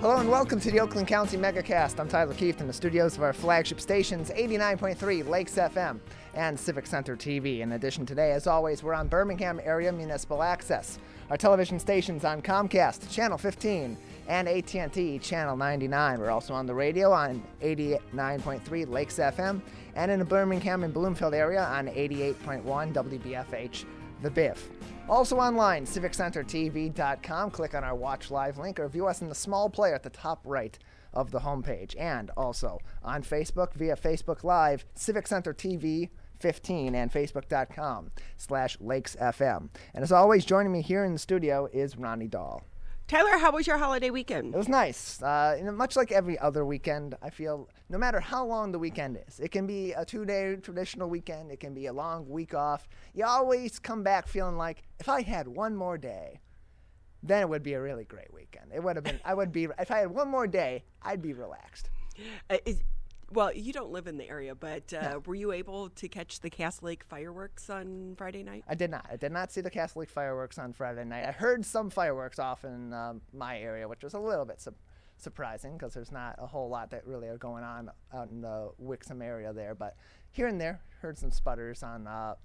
Hello and welcome to the Oakland County Megacast. I'm Tyler Keith in the studios of our flagship stations, 89.3 Lakes FM and Civic Center TV. In addition, today, as always, we're on Birmingham Area Municipal Access. Our television stations on Comcast, Channel 15, and AT&T, Channel 99. We're also on the radio on 89.3 Lakes FM, and in the Birmingham and Bloomfield area on 88.1 WBFH, The Biff. Also online, civiccentertv.com. Click on our Watch Live link or view us in the small player at the top right of the homepage. And also on Facebook via Facebook Live, Civic Center TV 15 and facebook.com/LakesFM. And as always, joining me here in the studio is Ronnie Dahl. Tyler, how was your holiday weekend? It was nice. Much like every other weekend, I feel no matter how long the weekend is, it can be a 2-day traditional weekend, it can be a long week off. You always come back feeling like if I had one more day, then it would be a really great weekend. It would have been. If I had one more day, I'd be relaxed. Well, you don't live in the area, but No. Were you able to catch the Cass Lake fireworks on Friday night? I did not. I did not see the Cass Lake fireworks on Friday night. I heard some fireworks off in my area, which was a little bit surprising because there's not a whole lot that really are going on out in the Wixom area there. But here and there, heard some sputters on the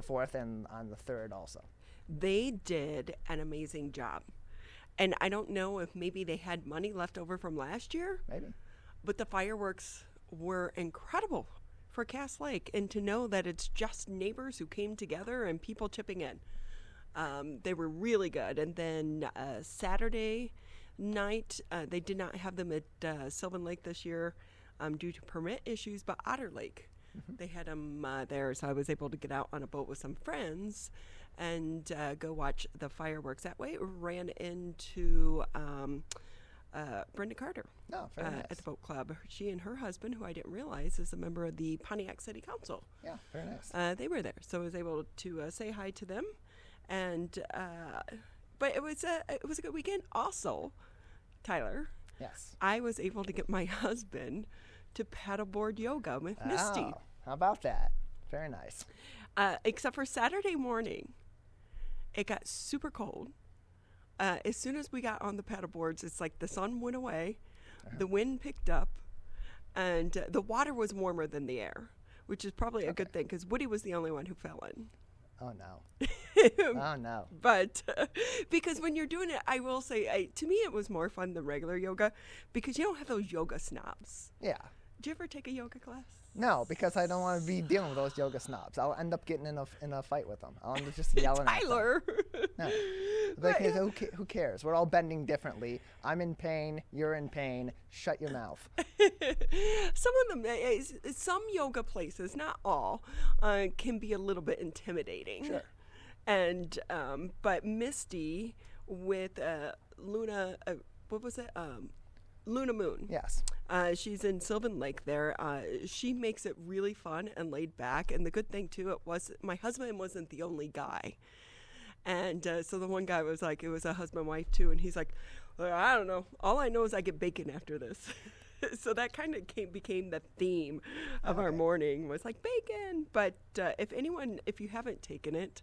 4th and on the 3rd also. They did an amazing job. And I don't know if maybe they had money left over from last year. Maybe. But the fireworks were incredible for Cass Lake, and to know that it's just neighbors who came together and people chipping in. They were really good. And then Saturday night, they did not have them at Sylvan Lake this year due to permit issues, but Otter Lake, they had them there. So I was able to get out on a boat with some friends and go watch the fireworks. That way, it ran into Brenda Carter Very nice. at the boat club. She and her husband, who I didn't realize is a member of the Pontiac City Council. Yeah, very nice. They were there, so I was able to say hi to them. And but it was a good weekend. Also, Tyler, Yes. I was able to get my husband to paddleboard yoga with Misty. Oh, how about that? Very nice. Except for Saturday morning, it got super cold. As soon as we got on the paddle boards, it's like the sun went away, the wind picked up, and the water was warmer than the air, which is probably a good thing because Woody was the only one who fell in. Oh, no. Oh, no. But because when you're doing it, I will say, to me, it was more fun than regular yoga because you don't have those yoga snobs. Yeah. Did you ever take a yoga class? No, because I don't want to be dealing with those yoga snobs. I'll end up getting in a fight with them. I'll end up just yelling at them. Tyler. No. Like, who cares? We're all bending differently. I'm in pain. You're in pain. Shut your mouth. Some of them, some yoga places, not all, can be a little bit intimidating. Sure. And but Misty with Luna, what was it? Luna Moon. Yes. She's in Sylvan Lake there. She makes it really fun and laid back. And the good thing, too, it was my husband wasn't the only guy. And so the one guy was like, it was a husband-wife, too. And he's like, well, I don't know. All I know is I get bacon after this. So that kind of became the theme of our morning was like bacon. But if you haven't taken it,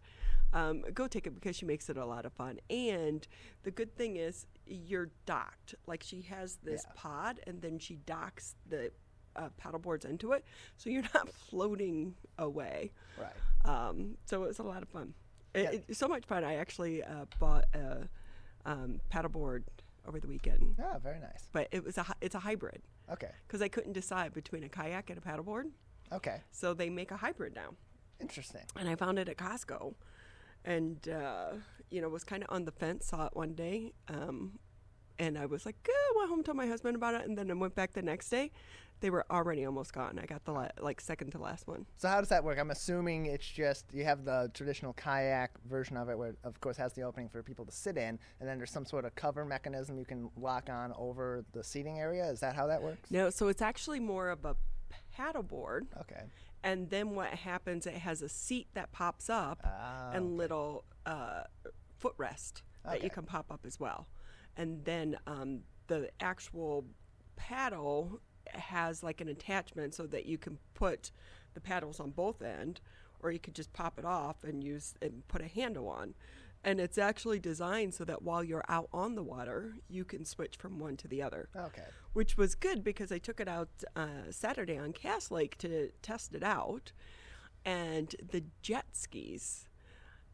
go take it because she makes it a lot of fun. And the good thing is you're docked. Like she has this pod and then she docks the paddle boards into it. So you're not floating away. Right. So it was a lot of fun. It's so much fun. I actually bought a paddleboard over the weekend. Oh, very nice. But it's a hybrid. Okay. Because I couldn't decide between a kayak and a paddleboard. Okay. So they make a hybrid now. Interesting. And I found it at Costco. And, was kind of on the fence, saw it one day. And I was like, went home, told my husband about it. And then I went back the next day. They were already almost gone. I got the second to last one. So how does that work? I'm assuming it's just you have the traditional kayak version of it where, of course, has the opening for people to sit in. And then there's some sort of cover mechanism you can lock on over the seating area. Is that how that works? No, so it's actually more of a paddleboard. Okay. And then what happens, it has a seat that pops up and little footrest that you can pop up as well. And then the actual paddle has like an attachment so that you can put the paddles on both ends, or you could just pop it off and put a handle on. And it's actually designed so that while you're out on the water, you can switch from one to the other. Okay. Which was good because I took it out Saturday on Cass Lake to test it out. And the jet skis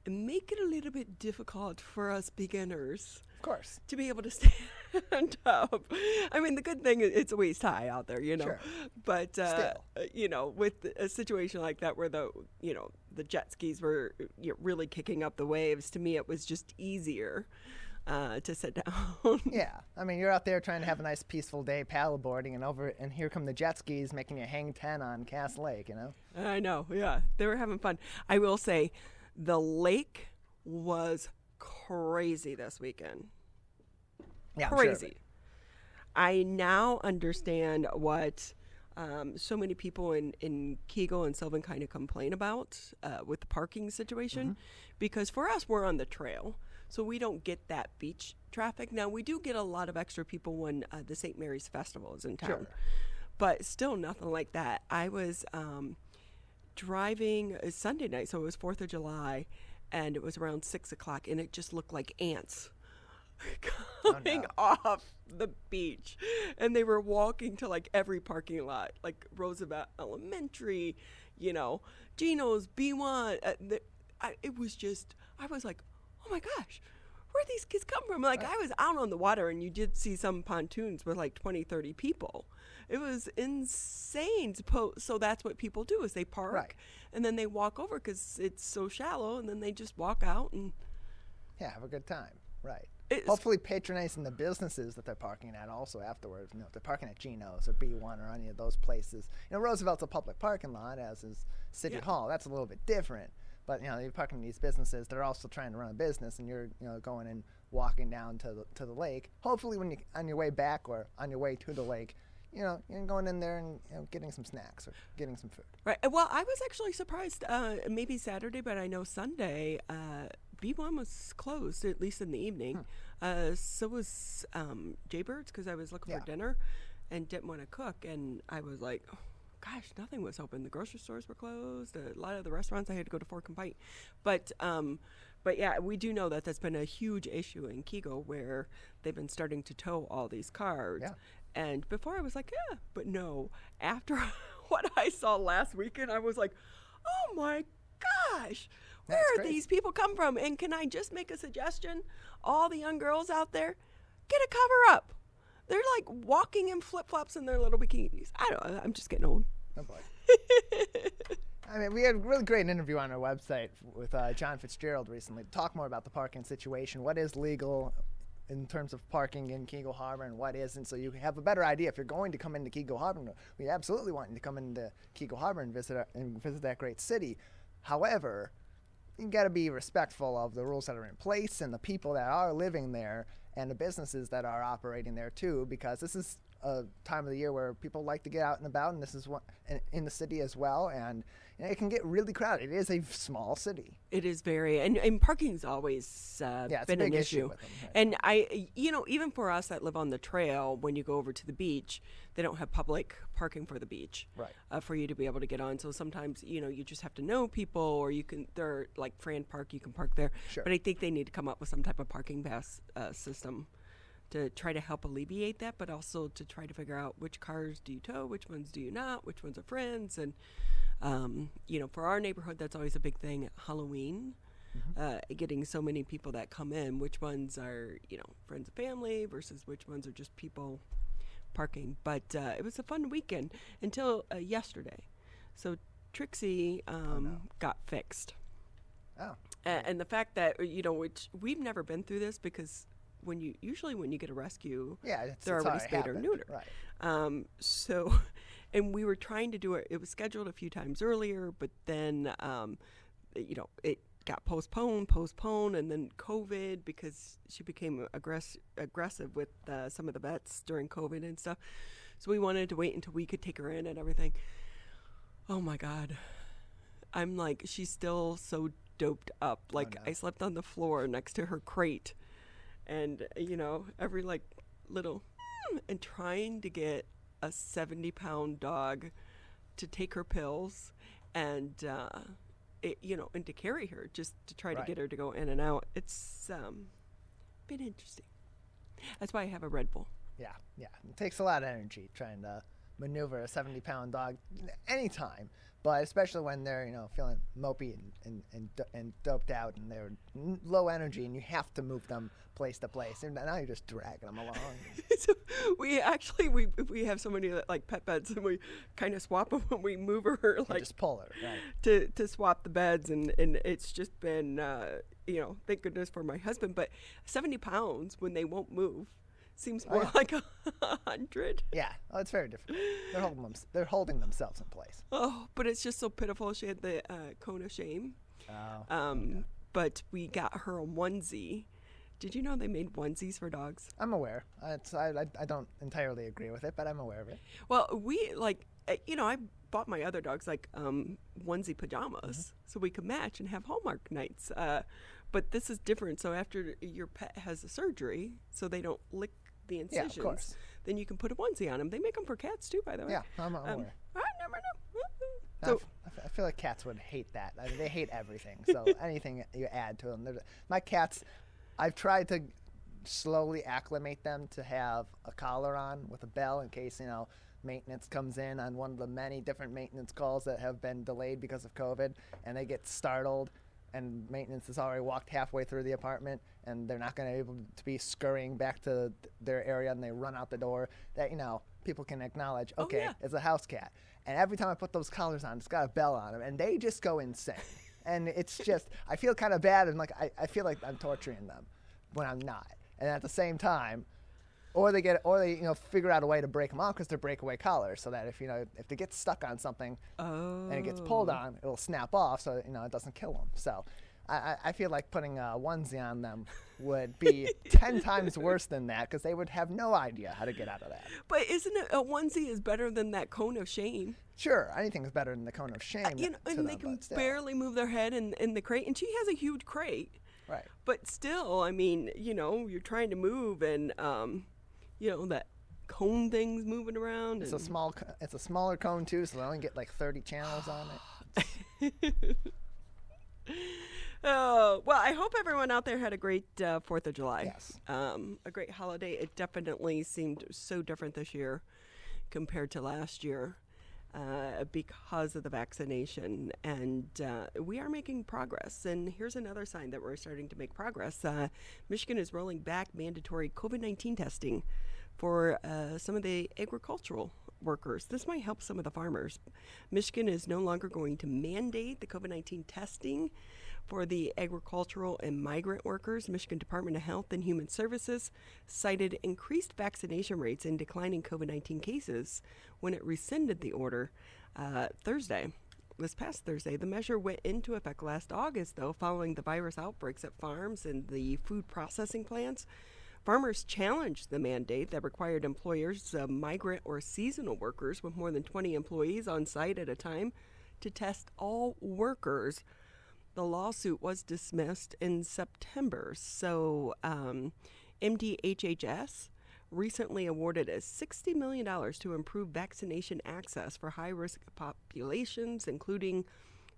make it a little bit difficult for us beginners. Of course. To be able to stand up. I mean, the good thing is it's waist high out there, you know. Sure. But, Still. you know, with a situation like that where the jet skis were really kicking up the waves, to me it was just easier to sit down. Yeah. I mean, you're out there trying to have a nice peaceful day paddleboarding, and here come the jet skis making you hang 10 on Cass Lake, you know? I know, yeah. They were having fun. I will say the lake was crazy this weekend. Yeah, crazy. I'm sure. I now understand what so many people in Kegel and Sylvan kind of complain about with the parking situation, because for us, we're on the trail, so we don't get that beach traffic. Now, we do get a lot of extra people when the St. Mary's Festival is in town, Sure. but still nothing like that. I was driving Sunday night, so it was 4th of July, and it was around 6 o'clock, and it just looked like ants coming off the beach, and they were walking to like every parking lot, like Roosevelt Elementary, Geno's, B1. It was just, I was like, oh my gosh, where these kids come from? Like, I was out on the water, and you did see some pontoons with like 20, 30 people. It was insane. So that's what people do, is they park, and then they walk over because it's so shallow, and then they just walk out and have a good time. Right. Hopefully patronizing the businesses that they're parking at also afterwards. If they're parking at Geno's or B1 or any of those places. Roosevelt's a public parking lot, as is City Hall. That's a little bit different. But, you're parking in these businesses. They're also trying to run a business, and you're, going and walking down to the lake. Hopefully when you're on your way back or on your way to the lake, you're going in there and getting some snacks or getting some food. Right. Well, I was actually surprised, maybe Saturday, but I know Sunday, B1 was closed, at least in the evening. So was Jaybird's, because I was looking for dinner and didn't want to cook. And I was like, oh, gosh, nothing was open. The grocery stores were closed. A lot of the restaurants, I had to go to Fork and Pike. But yeah, we do know that that's been a huge issue in Kegel, where they've been starting to tow all these cars. Yeah. And before I was like, yeah, but no. After what I saw last weekend, I was like, oh my gosh, where are these people come from? And can I just make a suggestion? All the young girls out there, get a cover up. They're like walking in flip-flops in their little bikinis. I don't know. I'm just getting old. Oh boy. I mean, we had a really great interview on our website with John Fitzgerald recently to talk more about the parking situation, what is legal in terms of parking in Kegel Harbor and what isn't, so you have a better idea. If you're going to come into Kegel Harbor, we absolutely want you to come into Kegel Harbor and visit that great city. However, you got to be respectful of the rules that are in place and the people that are living there and the businesses that are operating there too, because this is a time of the year where people like to get out and about, and this is one in the city as well, and it can get really crowded. It is a small city. It is very, and parking's always been an issue. With them, right? And I, even for us that live on the trail, when you go over to the beach, they don't have public parking for the beach, right? For you to be able to get on. So sometimes, you just have to know people, or you can, they're like Fran Park, you can park there. Sure. But I think they need to come up with some type of parking pass system to try to help alleviate that, but also to try to figure out which cars do you tow, which ones do you not, which ones are friends. And, for our neighborhood, that's always a big thing. Halloween, getting so many people that come in, which ones are, friends and family versus which ones are just people parking. But it was a fun weekend until yesterday. So Trixie got fixed. Oh. And the fact that, which we've never been through this, because when you get a rescue, they're already spayed or neutered. Right. So, and we were trying to do it. It was scheduled a few times earlier, but then, it got postponed, and then COVID, because she became aggressive with some of the vets during COVID and stuff. So we wanted to wait until we could take her in and everything. Oh my God. I'm like, she's still so doped up. Like, I slept on the floor next to her crate. And, every little, and trying to get a 70-pound dog to take her pills. And and to carry her just to try to Right. get her to go in and out. It's been interesting. That's why I have a Red Bull. Yeah. It takes a lot of energy trying to maneuver a 70-pound dog anytime, but especially when they're feeling mopey and doped out and they're low energy and you have to move them place to place, and now you're just dragging them along. So we have so many like pet beds, and we kind of swap them when we move her, like just pull her right. to swap the beds, and it's just been thank goodness for my husband. But 70 pounds when they won't move seems more like 100. Yeah, it's very difficult. They're holding themselves in place. Oh, but it's just so pitiful. She had the cone of shame. Oh. But we got her a onesie. Did you know they made onesies for dogs? I'm aware. I don't entirely agree with it, but I'm aware of it. Well, we I bought my other dogs onesie pajamas so we could match and have Hallmark nights. But this is different. So after your pet has the surgery, so they don't lick the incisions, of course. then you can put a onesie on them. They make them for cats too, by the way. Yeah, I'm aware. I never know. So, I feel like cats would hate that. I mean, they hate everything. So anything you add to them. My cats, I've tried to slowly acclimate them to have a collar on with a bell in case, maintenance comes in on one of the many different maintenance calls that have been delayed because of COVID, and they get startled, and maintenance has already walked halfway through the apartment, and they're not going to be able to be scurrying back to their area, and they run out the door. That, people can acknowledge, okay, it's a house cat. And every time I put those collars on, it's got a bell on them, and they just go insane. And it's just, I feel kind of bad, and I feel like I'm torturing them when I'm not. And at the same time, or they figure out a way to break them off because they're breakaway collars, so that if they get stuck on something and it gets pulled on, it'll snap off, so it doesn't kill them. So I feel like putting a onesie on them would be 10 times worse than that, because they would have no idea how to get out of that. But isn't it a onesie is better than that cone of shame? Sure, anything is better than the cone of shame. And they can barely move their head in the crate, and she has a huge crate. Right. But still, I mean, you're trying to move, and that cone thing's moving around. It's a smaller cone too, so they only get like 30 channels on it. Oh, well, I hope everyone out there had a great 4th of July. Yes. A great holiday. It definitely seemed so different this year compared to last year because of the vaccination. And we are making progress. And here's another sign that we're starting to make progress. Michigan is rolling back mandatory COVID-19 testing for some of the agricultural workers. This might help some of the farmers. Michigan is no longer going to mandate the COVID-19 testing for the agricultural and migrant workers. Michigan Department of Health and Human Services cited increased vaccination rates and declining COVID-19 cases when it rescinded the order this past Thursday. The measure went into effect last August, though, following the virus outbreaks at farms and the food processing plants. Farmers challenged the mandate that required employers, migrant or seasonal workers with more than 20 employees on site at a time, to test all workers. The lawsuit was dismissed in September. So MDHHS recently awarded us $60 million to improve vaccination access for high-risk populations, including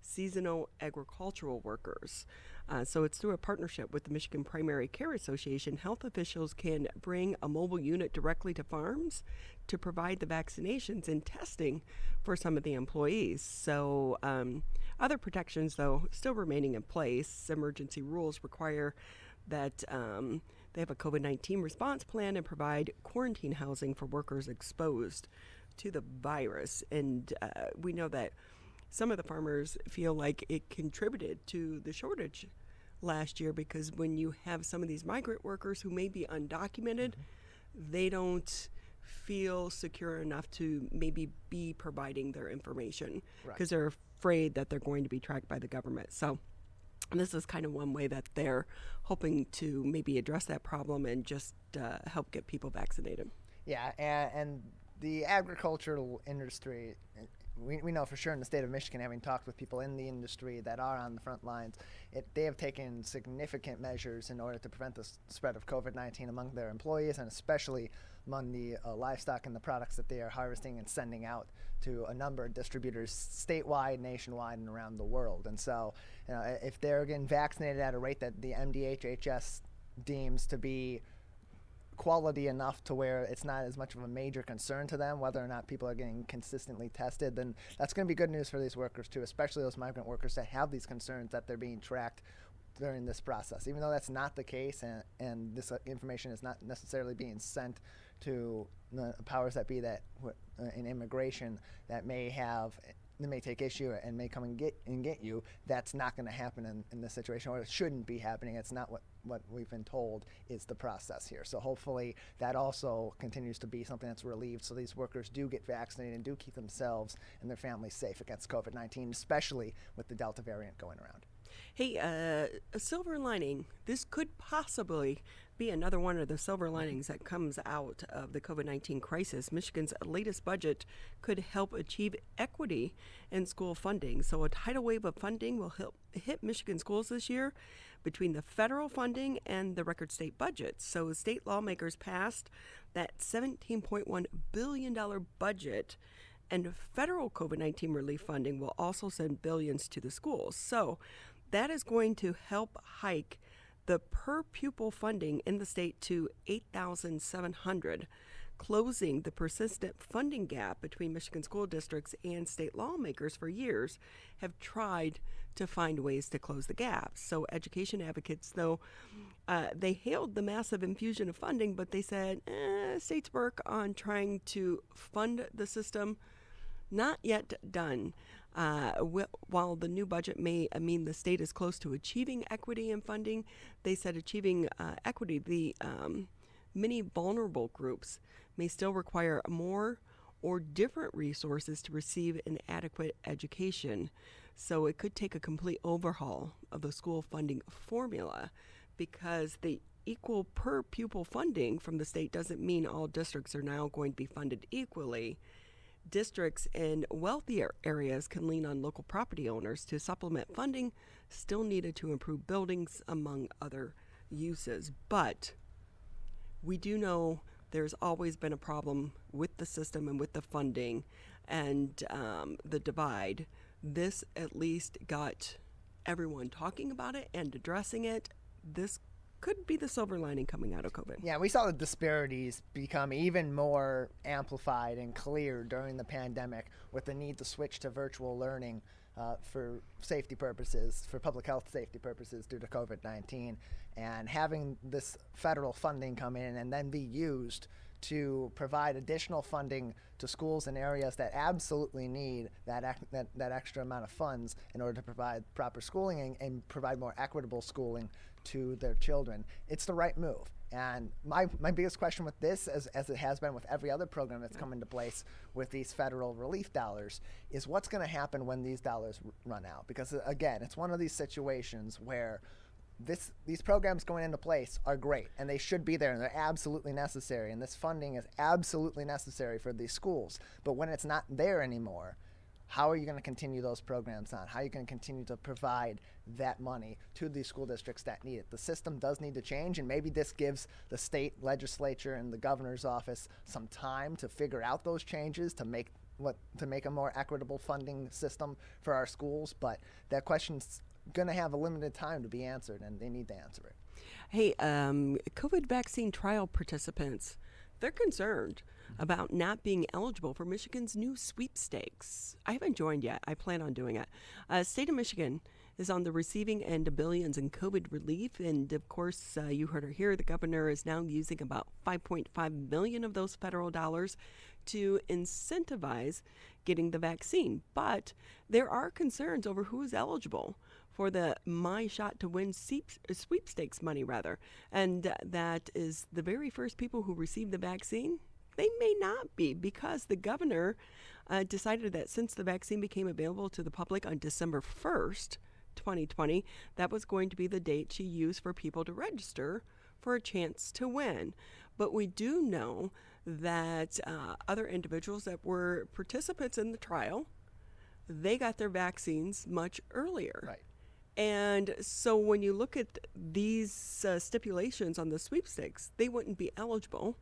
seasonal agricultural workers. So it's through a partnership with the Michigan Primary Care Association. Health officials can bring a mobile unit directly to farms to provide the vaccinations and testing for some of the employees. So other protections, though, still remaining in place. Emergency rules require that they have a COVID-19 response plan and provide quarantine housing for workers exposed to the virus. And we know that some of the farmers feel like it contributed to the shortage last year, because when you have some of these migrant workers who may be undocumented, they don't feel secure enough to maybe be providing their information because they're afraid that they're going to be tracked by the government. So this is kind of one way that they're hoping to maybe address that problem and just help get people vaccinated. Yeah, and the agricultural industry we know for sure in the state of Michigan, having talked with people in the industry that are on the front lines, they have taken significant measures in order to prevent the spread of COVID-19 among their employees, and especially among the livestock and the products that they are harvesting and sending out to a number of distributors statewide, nationwide, and around the world. And so if they're getting vaccinated at a rate that the MDHHS deems to be quality enough to where it's not as much of a major concern to them whether or not people are getting consistently tested, then that's going to be good news for these workers too, especially those migrant workers that have these concerns that they're being tracked during this process. Even though that's not the case, and this information is not necessarily being sent to the powers that be that in immigration that may take issue and may come and get you, that's not going to happen in this situation, or it shouldn't be happening. It's not what we've been told is the process here. So hopefully that also continues to be something that's relieved, so these workers do get vaccinated and do keep themselves and their families safe against COVID-19, especially with the Delta variant going around. Hey, a silver lining. This could possibly be another one of the silver linings that comes out of the COVID-19 crisis. Michigan's latest budget could help achieve equity in school funding. So a tidal wave of funding will hit Michigan schools this year between the federal funding and the record state budget. So state lawmakers passed that $17.1 billion budget, and federal COVID-19 relief funding will also send billions to the schools. So that is going to help hike the per pupil funding in the state to $8,700, closing the persistent funding gap between Michigan school districts. And state lawmakers for years have tried to find ways to close the gap. So education advocates, though, they hailed the massive infusion of funding, but they said states work on trying to fund the system. Not yet done. While the new budget may mean the state is close to achieving equity in funding, they said achieving equity, the many vulnerable groups may still require more or different resources to receive an adequate education. So it could take a complete overhaul of the school funding formula, because the equal per pupil funding from the state doesn't mean all districts are now going to be funded equally. Districts in wealthier areas can lean on local property owners to supplement funding still needed to improve buildings, among other uses. But we do know there's always been a problem with the system and with the funding and the divide. This at least got everyone talking about it and addressing it. This could be the silver lining coming out of COVID. Yeah, we saw the disparities become even more amplified and clear during the pandemic with the need to switch to virtual learning for safety purposes, for public health safety purposes due to COVID-19. And having this federal funding come in and then be used to provide additional funding to schools in areas that absolutely need that extra amount of funds in order to provide proper schooling and provide more equitable schooling to their children. It's the right move. And my biggest question with this, as it has been with every other program that's come into place with these federal relief dollars, is what's going to happen when these dollars run out? Because again, it's one of these situations where these programs going into place are great, and they should be there, and they're absolutely necessary, and this funding is absolutely necessary for these schools. But when it's not there anymore, how are you going to continue those programs on? How are you going to continue to provide that money to these school districts that need it? The system does need to change, and maybe this gives the state legislature and the governor's office some time to figure out those changes to make a more equitable funding system for our schools. But that question's going to have a limited time to be answered, and they need to answer it. Hey, COVID vaccine trial participants, they're concerned about not being eligible for Michigan's new sweepstakes. I haven't joined yet. I plan on doing it. State of Michigan is on the receiving end of billions in COVID relief. And of course, you heard her here. The governor is now using about $5.5 million of those federal dollars to incentivize getting the vaccine. But there are concerns over who is eligible for the My Shot to Win sweepstakes money, rather. And that is the very first people who receive the vaccine. They may not be, because the governor decided that since the vaccine became available to the public on December 1st, 2020, that was going to be the date she used for people to register for a chance to win. But we do know that other individuals that were participants in the trial they got their vaccines much earlier. Right. And so when you look at these stipulations on the sweepstakes, they wouldn't be eligible.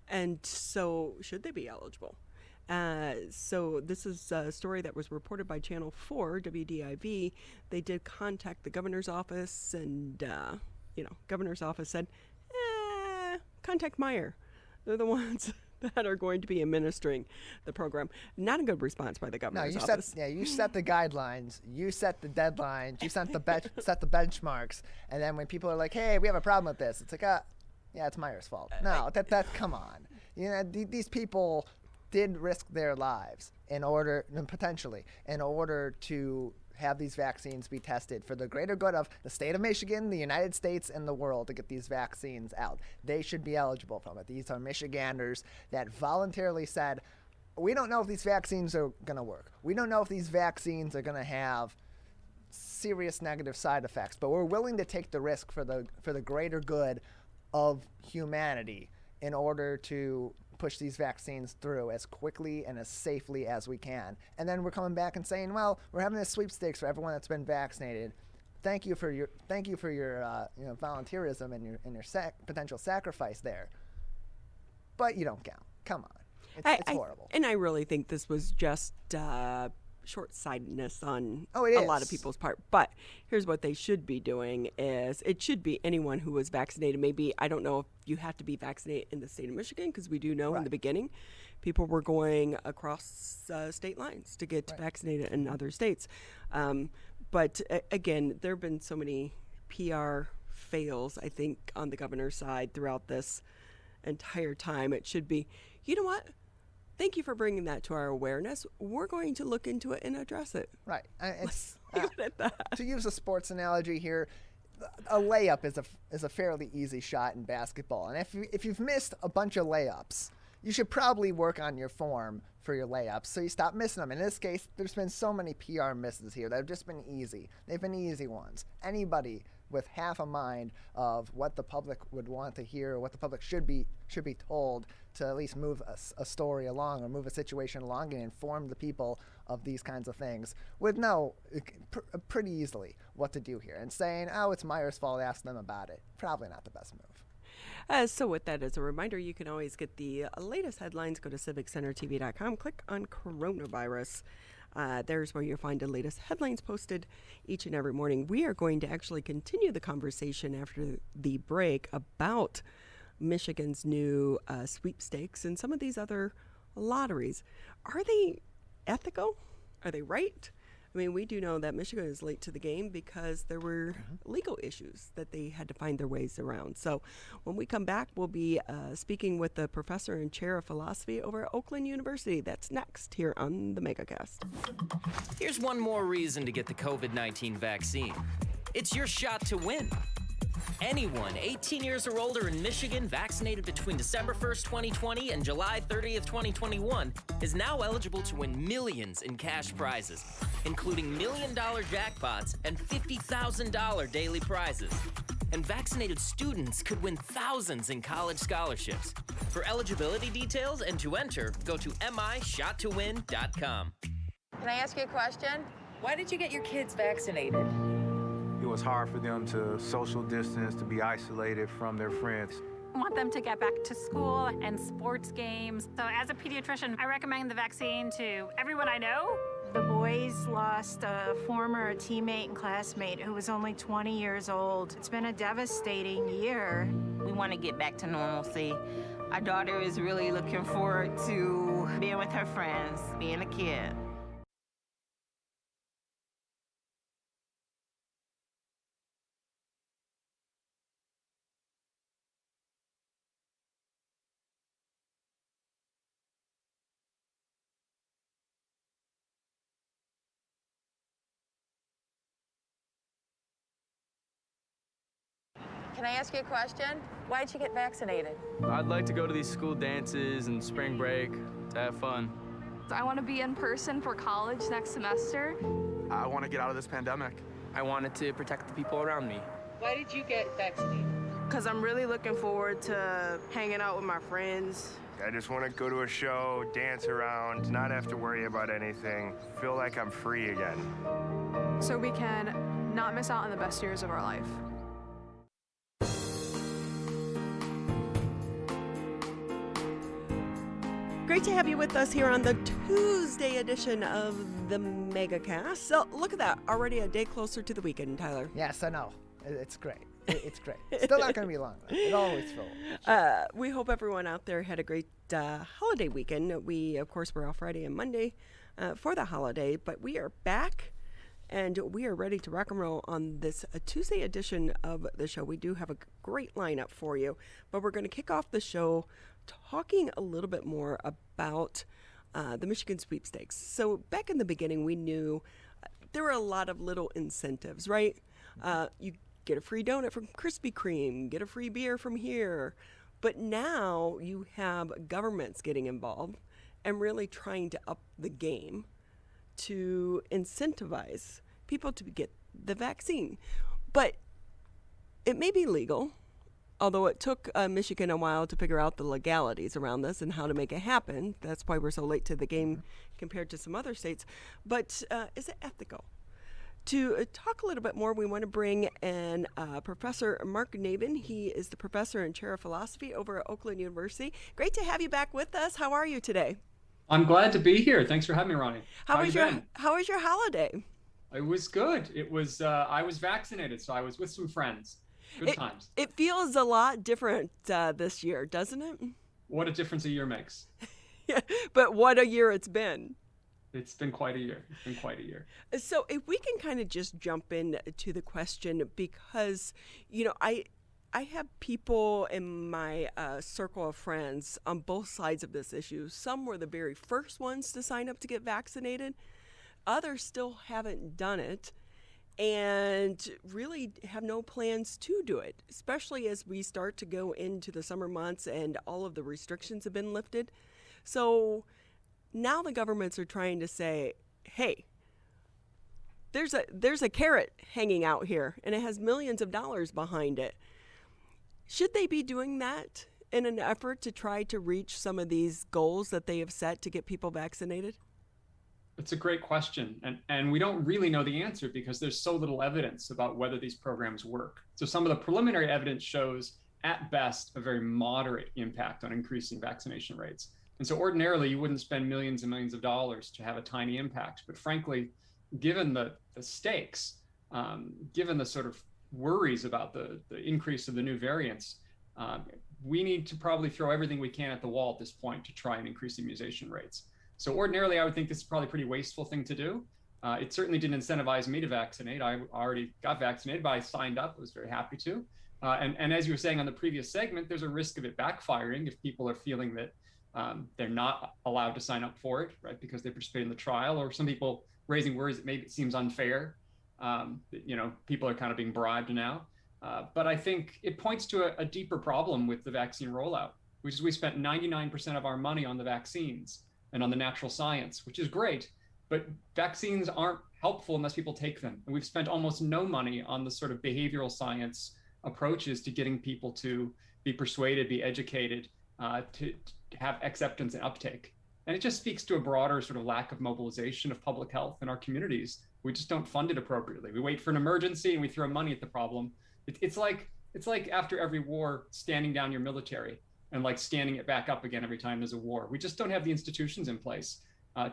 And so should they be eligible? So this is a story that was reported by Channel 4, WDIV. They did contact the governor's office, and, governor's office said, contact Meyer. They're the ones that are going to be administering the program. Not a good response by the governor's office. You set the guidelines, you set the deadlines, you set the benchmarks, and then when people are like, hey, we have a problem with this, it's like, it's Meyer's fault. No, come on. These people did risk their lives potentially in order to have these vaccines be tested for the greater good of the state of Michigan, the United States, and the world to get these vaccines out. They should be eligible from it. These are Michiganders that voluntarily said, we don't know if these vaccines are going to work. We don't know if these vaccines are going to have serious negative side effects, but we're willing to take the risk for the greater good of humanity in order to push these vaccines through as quickly and as safely as we can. And then we're coming back and saying, well, we're having this sweepstakes for everyone that's been vaccinated. Thank you for your volunteerism and your potential sacrifice there. But you don't count. Come on. It's horrible. And I really think this was just short-sightedness on a lot of people's part. But here's what they should be doing is it should be anyone who was vaccinated. Maybe, I don't know if you have to be vaccinated in the state of Michigan, because we do know in the beginning people were going across state lines to get vaccinated in other states. But again, there have been so many PR fails, I think, on the governor's side throughout this entire time. It should be, you know what? Thank you for bringing that to our awareness. We're going to look into it and address it. Right. Let's leave it at that. To use a sports analogy here, a layup is a fairly easy shot in basketball. And if you've missed a bunch of layups, you should probably work on your form for your layups so you stop missing them. In this case, there's been so many PR misses here that have just been easy. They've been easy ones. Anybody with half a mind of what the public would want to hear, or what the public should be told to at least move a story along or move a situation along and inform the people of these kinds of things would know pretty easily what to do here. And saying, oh, it's Meyer's fault, ask them about it, probably not the best move. So with that as a reminder, you can always get the latest headlines. Go to civiccentertv.com, click on coronavirus. There's where you'll find the latest headlines posted each and every morning. We are going to actually continue the conversation after the break about Michigan's new sweepstakes and some of these other lotteries. Are they ethical? Are they right? I mean, we do know that Michigan is late to the game because there were legal issues that they had to find their ways around. So when we come back, we'll be speaking with the professor and chair of philosophy over at Oakland University. That's next here on the Megacast. Here's one more reason to get the COVID-19 vaccine. It's your shot to win. Anyone 18 years or older in Michigan vaccinated between December 1st, 2020 and July 30th, 2021 is now eligible to win millions in cash prizes, including $1 million jackpots and $50,000 daily prizes. And vaccinated students could win thousands in college scholarships. For eligibility details and to enter, go to mishottowin.com. Can I ask you a question? Why did you get your kids vaccinated? It was hard for them to social distance, to be isolated from their friends. I want them to get back to school and sports games. So as a pediatrician, I recommend the vaccine to everyone I know. The boys lost a former teammate and classmate who was only 20 years old. It's been a devastating year. We want to get back to normalcy. Our daughter is really looking forward to being with her friends, being a kid. Can I ask you a question? Why did you get vaccinated? I'd like to go to these school dances and spring break to have fun. I want to be in person for college next semester. I want to get out of this pandemic. I wanted to protect the people around me. Why did you get vaccinated? Because I'm really looking forward to hanging out with my friends, I just want to go to a show, dance around, not have to worry about anything, feel like I'm free again. So we can not miss out on the best years of our life. Great to have you with us here on the Tuesday edition of the Megacast. So look at that, already a day closer to the weekend, Tyler. Yes, I know. It's great. It's great. Still not going to be long, though. It always feels. We hope everyone out there had a great holiday weekend. We, of course, were off Friday and Monday for the holiday, but we are back and we are ready to rock and roll on this Tuesday edition of the show. We do have a great lineup for you, but we're going to kick off the show talking a little bit more about the Michigan sweepstakes. So back in the beginning, we knew there were a lot of little incentives, right? You get a free donut from Krispy Kreme, get a free beer from here. But now you have governments getting involved and really trying to up the game to incentivize people to get the vaccine. But it may be legal, although it took Michigan a while to figure out the legalities around this and how to make it happen. That's why we're so late to the game compared to some other states. But is it ethical? To talk a little bit more, we want to bring in Professor Mark Navin. He is the professor and chair of philosophy over at Oakland University. Great to have you back with us. How are you today? I'm glad to be here. Thanks for having me, Ronnie. How was your holiday? It was good. It was I was vaccinated, so I was with some friends. Good times. It feels a lot different this year, doesn't it? What a difference a year makes. Yeah, but what a year it's been. It's been quite a year. So if we can kind of just jump into the question, because, I have people in my circle of friends on both sides of this issue. Some were the very first ones to sign up to get vaccinated. Others still haven't done it and really have no plans to do it, especially as we start to go into the summer months and all of the restrictions have been lifted. So now the governments are trying to say, hey, there's a carrot hanging out here and it has millions of dollars behind it. Should they be doing that in an effort to try to reach some of these goals that they have set to get people vaccinated? It's a great question. And we don't really know the answer because there's so little evidence about whether these programs work. So some of the preliminary evidence shows, at best, a very moderate impact on increasing vaccination rates. And so ordinarily, you wouldn't spend millions and millions of dollars to have a tiny impact. But frankly, given the stakes, given the sort of worries about the increase of the new variants, we need to probably throw everything we can at the wall at this point to try and increase immunization rates. So ordinarily, I would think this is probably a pretty wasteful thing to do. It certainly didn't incentivize me to vaccinate. I already got vaccinated, but I signed up. I was very happy to. And as you were saying on the previous segment, there's a risk of it backfiring if people are feeling that they're not allowed to sign up for it, right, because they participated in the trial, or some people raising worries that maybe it seems unfair. People are kind of being bribed now. But I think it points to a deeper problem with the vaccine rollout, which is we spent 99% of our money on the vaccines and on the natural science, which is great, but vaccines aren't helpful unless people take them. And we've spent almost no money on the sort of behavioral science approaches to getting people to be persuaded, be educated, to have acceptance and uptake. And it just speaks to a broader sort of lack of mobilization of public health in our communities. We just don't fund it appropriately. We wait for an emergency and we throw money at the problem. It's like after every war, standing down your military and like standing it back up again every time there's a war. We just don't have the institutions in place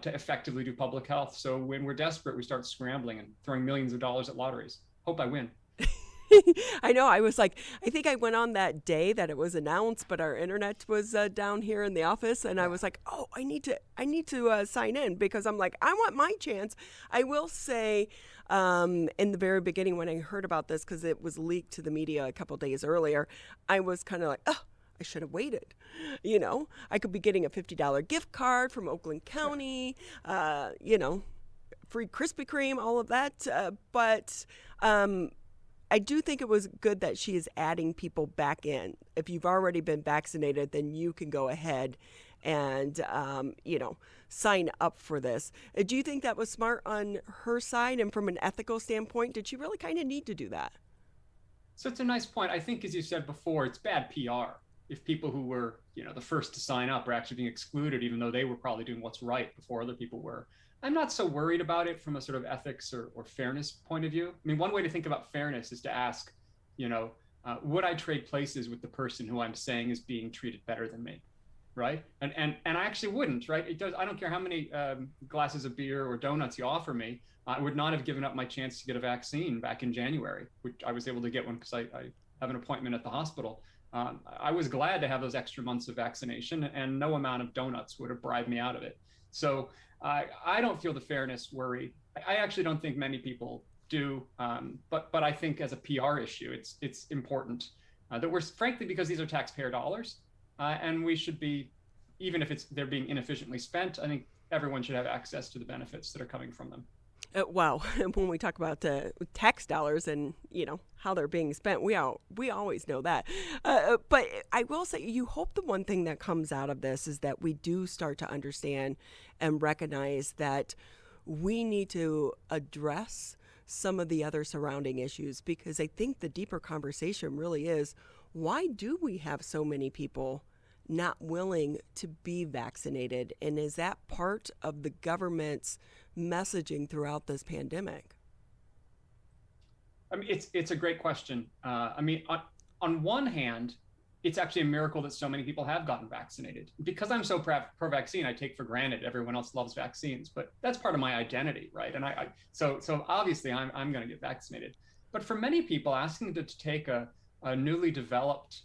to effectively do public health. So when we're desperate, we start scrambling and throwing millions of dollars at lotteries. Hope I win. I know. I was like, I think I went on that day that it was announced, but our internet was down here in the office, and I was like, oh, I need to sign in because I'm like, I want my chance. I will say, in the very beginning when I heard about this, because it was leaked to the media a couple days earlier, I was kind of like, oh, I should have waited. I could be getting a $50 gift card from Oakland County, free Krispy Kreme, all of that. But I do think it was good that she is adding people back in. If you've already been vaccinated, then you can go ahead and, sign up for this. Do you think that was smart on her side? And from an ethical standpoint, did she really kind of need to do that? So it's a nice point. I think, as you said before, it's bad PR. if people who were, the first to sign up are actually being excluded, even though they were probably doing what's right before other people were. I'm not so worried about it from a sort of ethics or fairness point of view. I mean, one way to think about fairness is to ask, would I trade places with the person who I'm saying is being treated better than me, right? And I actually wouldn't, right? I don't care how many glasses of beer or donuts you offer me. I would not have given up my chance to get a vaccine back in January, which I was able to get one because I have an appointment at the hospital. I was glad to have those extra months of vaccination, and no amount of donuts would have bribed me out of it. So I don't feel the fairness worry. I actually don't think many people do, but I think as a PR issue, it's important that we're, frankly, because these are taxpayer dollars, and we should be, even if they're being inefficiently spent, I think everyone should have access to the benefits that are coming from them. Wow, when we talk about tax dollars and how they're being spent, we always know that. But I will say, you hope the one thing that comes out of this is that we do start to understand and recognize that we need to address some of the other surrounding issues, because I think the deeper conversation really is, why do we have so many people not willing to be vaccinated? And is that part of the government's messaging throughout this pandemic? I mean, it's a great question. On one hand, it's actually a miracle that so many people have gotten vaccinated. Because I'm so pro-vaccine, I take for granted everyone else loves vaccines, but that's part of my identity, right? And so obviously I'm going to get vaccinated. But for many people, asking them to take a newly developed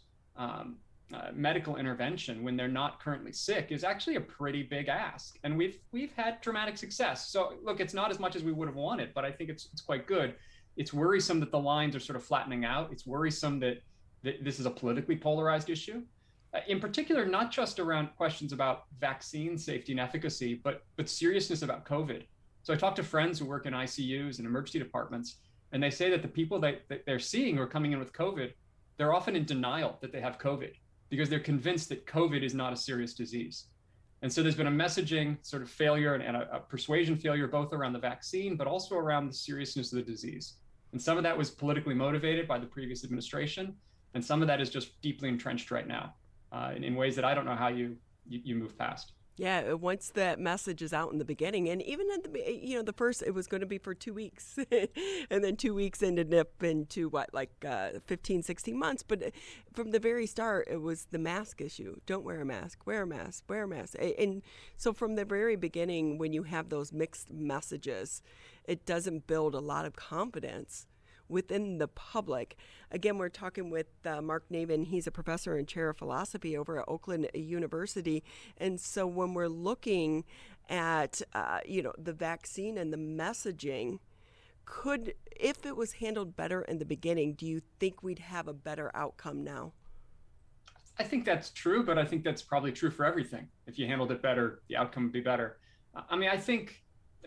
medical intervention when they're not currently sick is actually a pretty big ask. And we've had dramatic success. So look, it's not as much as we would have wanted, but I think it's quite good. It's worrisome that the lines are sort of flattening out. It's worrisome that this is a politically polarized issue, in particular, not just around questions about vaccine safety and efficacy, but seriousness about COVID. So I talked to friends who work in ICUs and emergency departments, and they say that the people that they're seeing who are coming in with COVID, they're often in denial that they have COVID, because they're convinced that COVID is not a serious disease. And so there's been a messaging sort of failure and a persuasion failure, both around the vaccine, but also around the seriousness of the disease. And some of that was politically motivated by the previous administration, and some of that is just deeply entrenched right now in ways that I don't know how you move past. Yeah, once that message is out in the beginning, and even at the first, it was going to be for 2 weeks, and then 2 weeks ended up into 15, 16 months. But from the very start, it was the mask issue. Don't wear a mask, wear a mask, wear a mask. And so from the very beginning, when you have those mixed messages, it doesn't build a lot of confidence within the public. Again, we're talking with Mark Navin. He's a professor and chair of philosophy over at Oakland University. And so when we're looking at, the vaccine and the messaging, if it was handled better in the beginning, do you think we'd have a better outcome now? I think that's true, but I think that's probably true for everything. If you handled it better, the outcome would be better.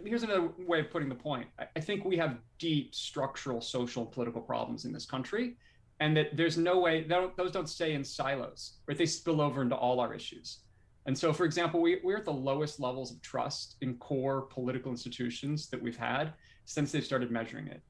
Here's another way of putting the point. I think we have deep structural, social, and political problems in this country, and that there's no way, those don't stay in silos, right? They spill over into all our issues. And so, for example, we're at the lowest levels of trust in core political institutions that we've had since they've started measuring it.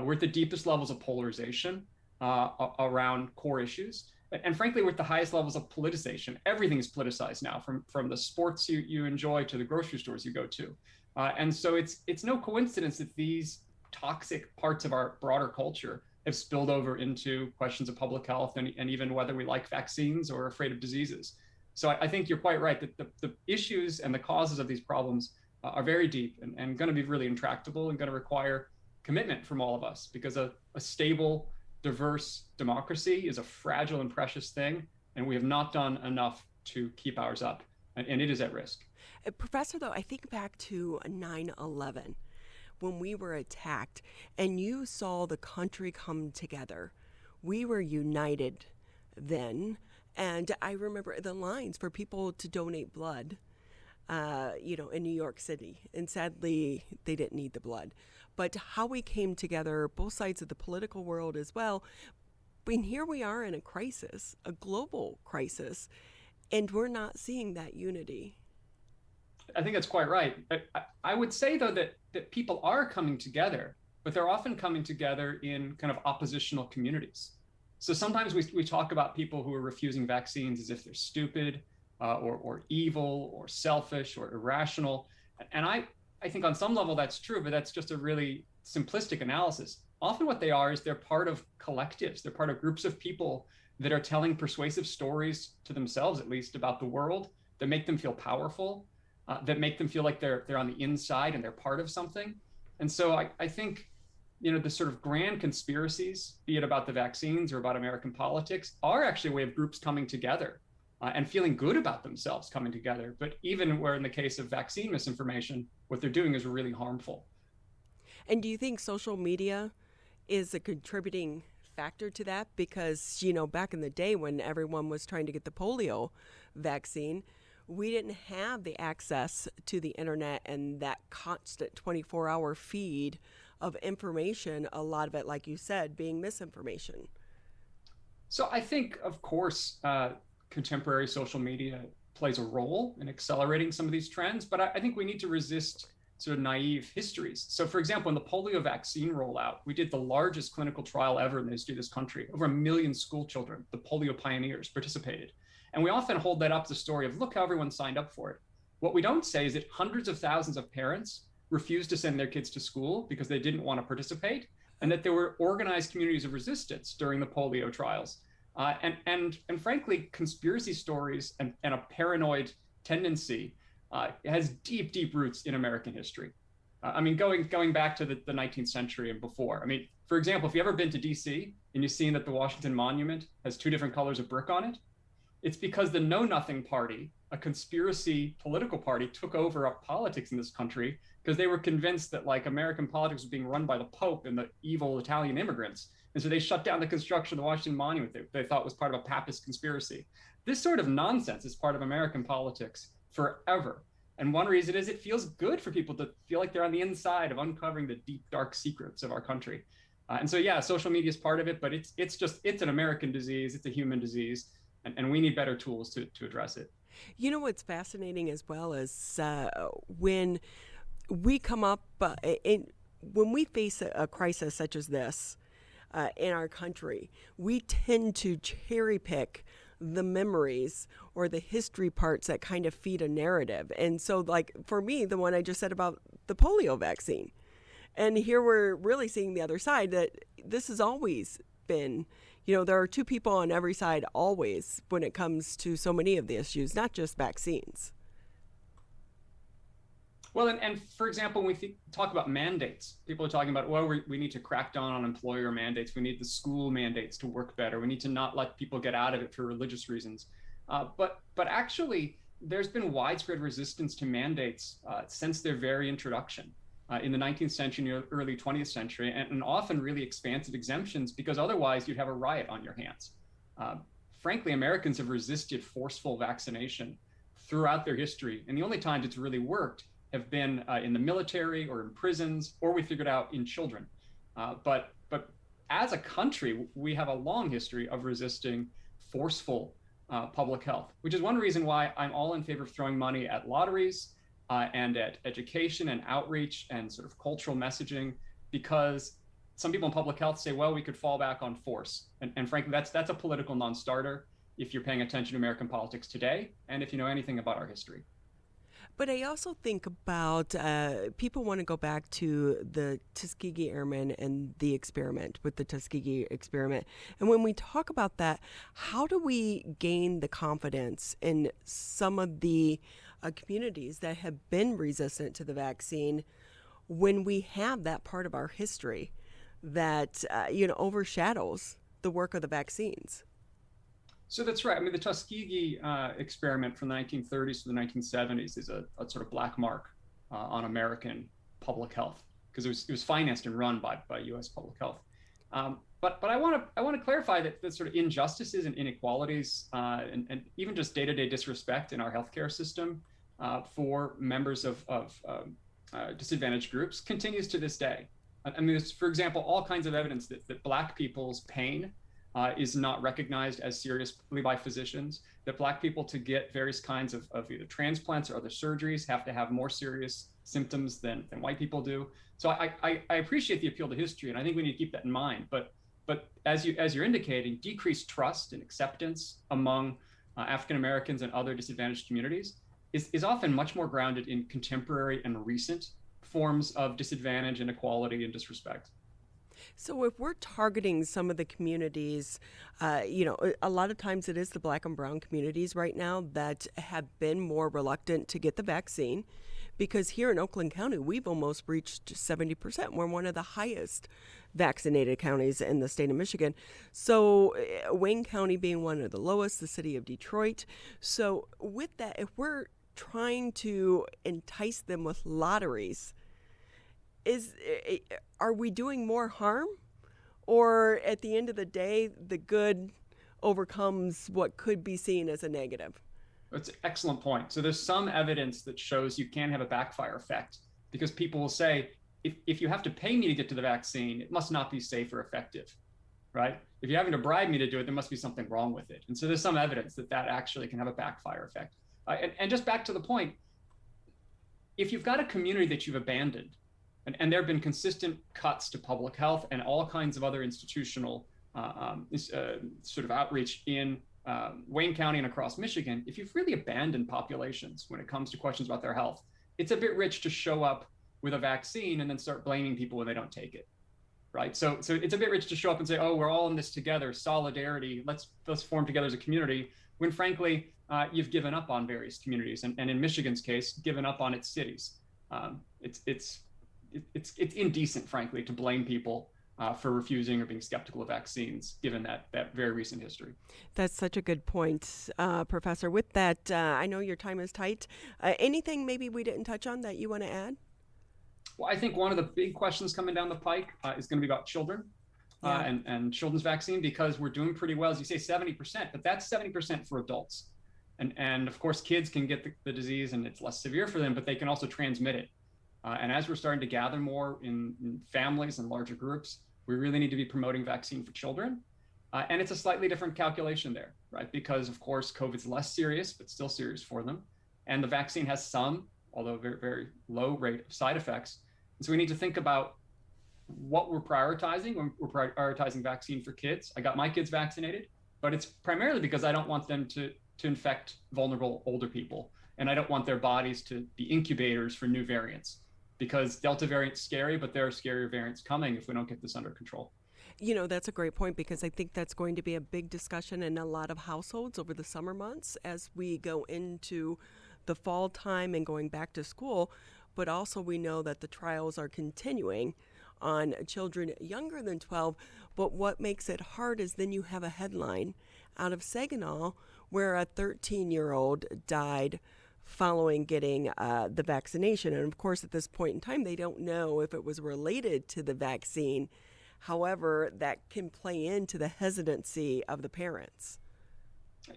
We're at the deepest levels of polarization around core issues. And frankly, we're at the highest levels of politicization. Everything is politicized now, from the sports you enjoy to the grocery stores you go to. And so it's no coincidence that these toxic parts of our broader culture have spilled over into questions of public health and even whether we like vaccines or are afraid of diseases. So I think you're quite right that the issues and the causes of these problems are very deep and going to be really intractable and going to require commitment from all of us, because a stable, diverse democracy is a fragile and precious thing, and we have not done enough to keep ours up, and it is at risk. Professor, though, I think back to 9/11 when we were attacked and you saw the country come together. We were united then, and I remember the lines for people to donate blood, in New York City, and sadly they didn't need the blood. But how we came together, both sides of the political world as well. And here we are in a crisis, a global crisis, and we're not seeing that unity. I think that's quite right. I would say, though, that people are coming together, but they're often coming together in kind of oppositional communities. So sometimes we talk about people who are refusing vaccines as if they're stupid or evil or selfish or irrational. And I think on some level that's true, but that's just a really simplistic analysis. Often what they are is they're part of collectives. They're part of groups of people that are telling persuasive stories to themselves, at least, about the world that make them feel powerful, that make them feel like they're on the inside and they're part of something. And so I think, the sort of grand conspiracies, be it about the vaccines or about American politics, are actually a way of groups coming together and feeling good about themselves coming together. But even where in the case of vaccine misinformation, what they're doing is really harmful. And do you think social media is a contributing factor to that? Because, back in the day when everyone was trying to get the polio vaccine, we didn't have the access to the internet and that constant 24-hour feed of information, a lot of it, like you said, being misinformation. So I think, of course, contemporary social media plays a role in accelerating some of these trends, but I think we need to resist sort of naive histories. So for example, in the polio vaccine rollout, we did the largest clinical trial ever in the history of this country. Over 1 million school children, the polio pioneers, participated. And we often hold that up the story of, look how everyone signed up for it. What we don't say is that hundreds of thousands of parents refused to send their kids to school because they didn't want to participate, and that there were organized communities of resistance during the polio trials. And frankly, conspiracy stories and a paranoid tendency has deep, deep roots in American history. Going back to the 19th century and before. For example, if you've ever been to DC and you've seen that the Washington Monument has 2 different colors of brick on it, it's because the Know Nothing Party, a conspiracy political party, took over politics in this country because they were convinced that American politics was being run by the Pope and the evil Italian immigrants. And so they shut down the construction of the Washington Monument they thought was part of a Papist conspiracy. This sort of nonsense is part of American politics forever. And one reason is it feels good for people to feel like they're on the inside of uncovering the deep, dark secrets of our country. And so, yeah, social media is part of it, but it's an American disease. It's a human disease. And we need better tools to address it. What's fascinating as well is when we come up, when we face a crisis such as this in our country, we tend to cherry pick the memories or the history parts that kind of feed a narrative. And so, for me, the one I just said about the polio vaccine. And here we're really seeing the other side, that this has always been, there are 2 people on every side always when it comes to so many of the issues, not just vaccines. Well, and for example, when we talk about mandates, people are talking about, we need to crack down on employer mandates. We need the school mandates to work better. We need to not let people get out of it for religious reasons. But actually, there's been widespread resistance to mandates since their very introduction. In the 19th century and early 20th century, and often really expansive exemptions, because otherwise you'd have a riot on your hands. Frankly, Americans have resisted forceful vaccination throughout their history, and the only times it's really worked have been in the military or in prisons, or we figured out in children. But as a country, we have a long history of resisting forceful public health, which is one reason why I'm all in favor of throwing money at lotteries, and at education and outreach and sort of cultural messaging, because some people in public health say, we could fall back on force. And frankly, that's a political non-starter if you're paying attention to American politics today and if you know anything about our history. But I also think about people want to go back to the Tuskegee Airmen and the experiment with the Tuskegee experiment. And when we talk about that, how do we gain the confidence in some of the communities that have been resistant to the vaccine when we have that part of our history that overshadows the work of the vaccines? So that's right. The Tuskegee experiment from the 1930s to the 1970s is a sort of black mark on American public health, because it was financed and run by U.S. public health. But I want to clarify that the sort of injustices and inequalities and even just day-to-day disrespect in our healthcare system for members of disadvantaged groups continues to this day. There's, for example, all kinds of evidence that Black people's pain is not recognized as seriously by physicians, that Black people, to get various kinds of either transplants or other surgeries, have to have more serious symptoms than white people do. So I appreciate the appeal to history, and I think we need to keep that in mind. But But as you're indicating, decreased trust and acceptance among African Americans and other disadvantaged communities is often much more grounded in contemporary and recent forms of disadvantage, inequality, and disrespect. So if we're targeting some of the communities, a lot of times it is the Black and brown communities right now that have been more reluctant to get the vaccine, because here in Oakland County, we've almost reached 70%. We're one of the highest vaccinated counties in the state of Michigan. So Wayne County being one of the lowest, the city of Detroit. So with that, if we're trying to entice them with lotteries, are we doing more harm? Or at the end of the day, the good overcomes what could be seen as a negative? That's an excellent point. So there's some evidence that shows you can have a backfire effect, because people will say, if you have to pay me to get to the vaccine, it must not be safe or effective, right? If you're having to bribe me to do it, there must be something wrong with it. And so there's some evidence that actually can have a backfire effect. And just back to the point, if you've got a community that you've abandoned, and there have been consistent cuts to public health and all kinds of other institutional sort of outreach in Wayne County and across Michigan, if you've really abandoned populations when it comes to questions about their health, it's a bit rich to show up with a vaccine and then start blaming people when they don't take it, right? So it's a bit rich to show up and say, oh, we're all in this together, solidarity, let's form together as a community, when frankly, you've given up on various communities, and in Michigan's case, given up on its cities. It's indecent, frankly, to blame people for refusing or being skeptical of vaccines, given that very recent history. That's such a good point, Professor. With that, I know your time is tight. Anything maybe we didn't touch on that you want to add? Well, I think one of the big questions coming down the pike is going to be about children and children's vaccine, because we're doing pretty well, as you say, 70%, but that's 70% for adults. And of course, kids can get the disease and it's less severe for them, but they can also transmit it. And as we're starting to gather more in families and larger groups, we really need to be promoting vaccine for children. And it's a slightly different calculation there, right? Because of course, COVID's less serious, but still serious for them. And the vaccine has some, although very, very low rate of side effects. And so we need to think about what we're prioritizing when we're prioritizing vaccine for kids. I got my kids vaccinated, but it's primarily because I don't want them to infect vulnerable older people. And I don't want their bodies to be incubators for new variants, because Delta variant's scary, but there are scarier variants coming if we don't get this under control. You know, that's a great point, because I think that's going to be a big discussion in a lot of households over the summer months as we go into the fall time and going back to school. But also we know that the trials are continuing on children younger than 12. But what makes it hard is then you have a headline out of Saginaw where a 13-year-old died following getting the vaccination. And of course, at this point in time, they don't know if it was related to the vaccine. However, that can play into the hesitancy of the parents.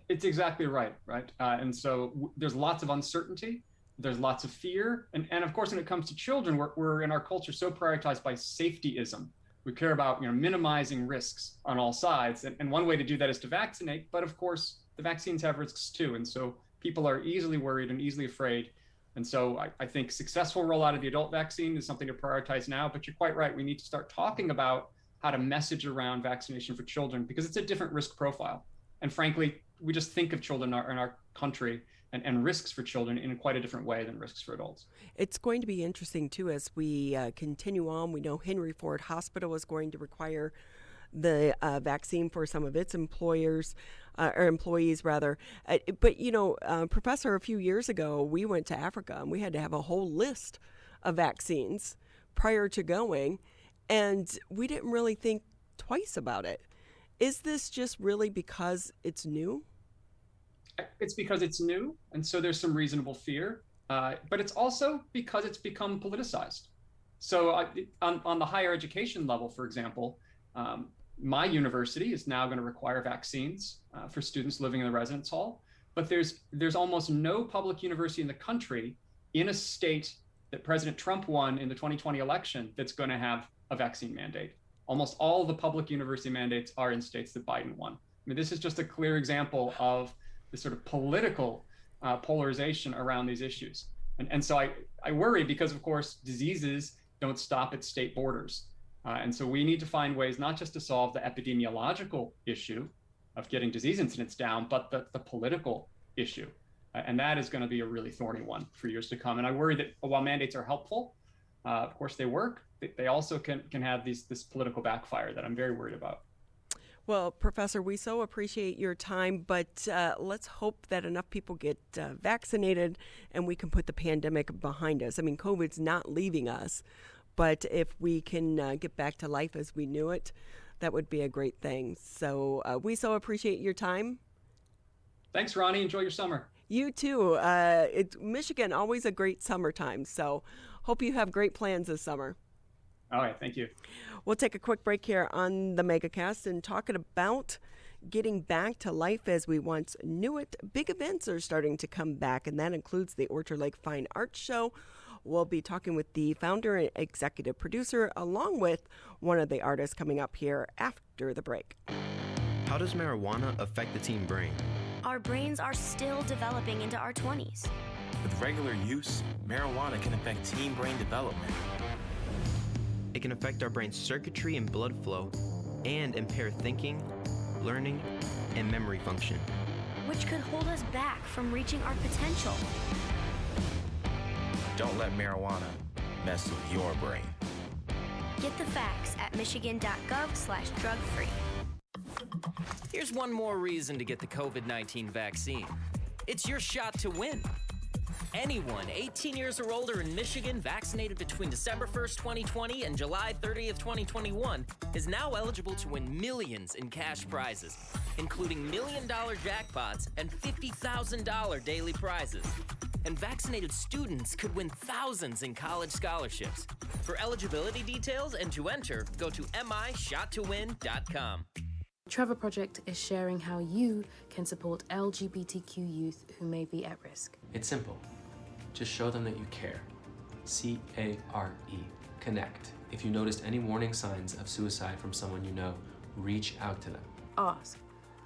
It's exactly right? And so there's lots of uncertainty. There's lots of fear. And of course, when it comes to children, we're in our culture so prioritized by safetyism. We care about minimizing risks on all sides. And one way to do that is to vaccinate. But of course, the vaccines have risks too. And so people are easily worried and easily afraid. And so I think successful rollout of the adult vaccine is something to prioritize now. But you're quite right. We need to start talking about how to message around vaccination for children, because it's a different risk profile. And frankly, we just think of children in our country and risks for children in quite a different way than risks for adults. It's going to be interesting, too, as we continue on. We know Henry Ford Hospital is going to require the vaccine for some of its employees, rather. But, Professor, a few years ago, we went to Africa and we had to have a whole list of vaccines prior to going, and we didn't really think twice about it. Is this just really because it's new? It's because it's new, and so there's some reasonable fear, but it's also because it's become politicized. So on the higher education level, for example, my university is now going to require vaccines for students living in the residence hall, but there's almost no public university in the country in a state that President Trump won in the 2020 election that's going to have a vaccine mandate. Almost all of the public university mandates are in states that Biden won. I mean, this is just a clear example of the sort of political polarization around these issues. And so I worry because, of course, diseases don't stop at state borders. And so we need to find ways not just to solve the epidemiological issue of getting disease incidence down, but the political issue. And that is going to be a really thorny one for years to come. And I worry that while mandates are helpful, of course they work, they also can have this political backfire that I'm very worried about. Well, Professor, we so appreciate your time, but let's hope that enough people get vaccinated and we can put the pandemic behind us. I mean, COVID's not leaving us, but if we can get back to life as we knew it, that would be a great thing. So we so appreciate your time. Thanks, Ronnie. Enjoy your summer. You too. Michigan, always a great summertime. So hope you have great plans this summer. All right. Thank you. We'll take a quick break here on the Megacast and talking about getting back to life as we once knew it. Big events are starting to come back, and that includes the Orchard Lake Fine Arts Show. We'll be talking with the founder and executive producer, along with one of the artists coming up here after the break. How does marijuana affect the teen brain? Our brains are still developing into our 20s. With regular use, marijuana can affect teen brain development. It can affect our brain's circuitry and blood flow and impair thinking, learning, and memory function, which could hold us back from reaching our potential. Don't let marijuana mess with your brain. Get the facts at michigan.gov/drug-free. Here's one more reason to get the COVID-19 vaccine. It's your shot to win. Anyone 18 years or older in Michigan vaccinated between December 1st, 2020 and July 30th, 2021 is now eligible to win millions in cash prizes, including $1 million jackpots and $50,000 daily prizes. And vaccinated students could win thousands in college scholarships. For eligibility details and to enter, go to mishottowin.com. Trevor Project is sharing how you can support LGBTQ youth who may be at risk. It's simple. Just show them that you care. C-A-R-E. Connect. If you noticed any warning signs of suicide from someone you know, reach out to them. Ask.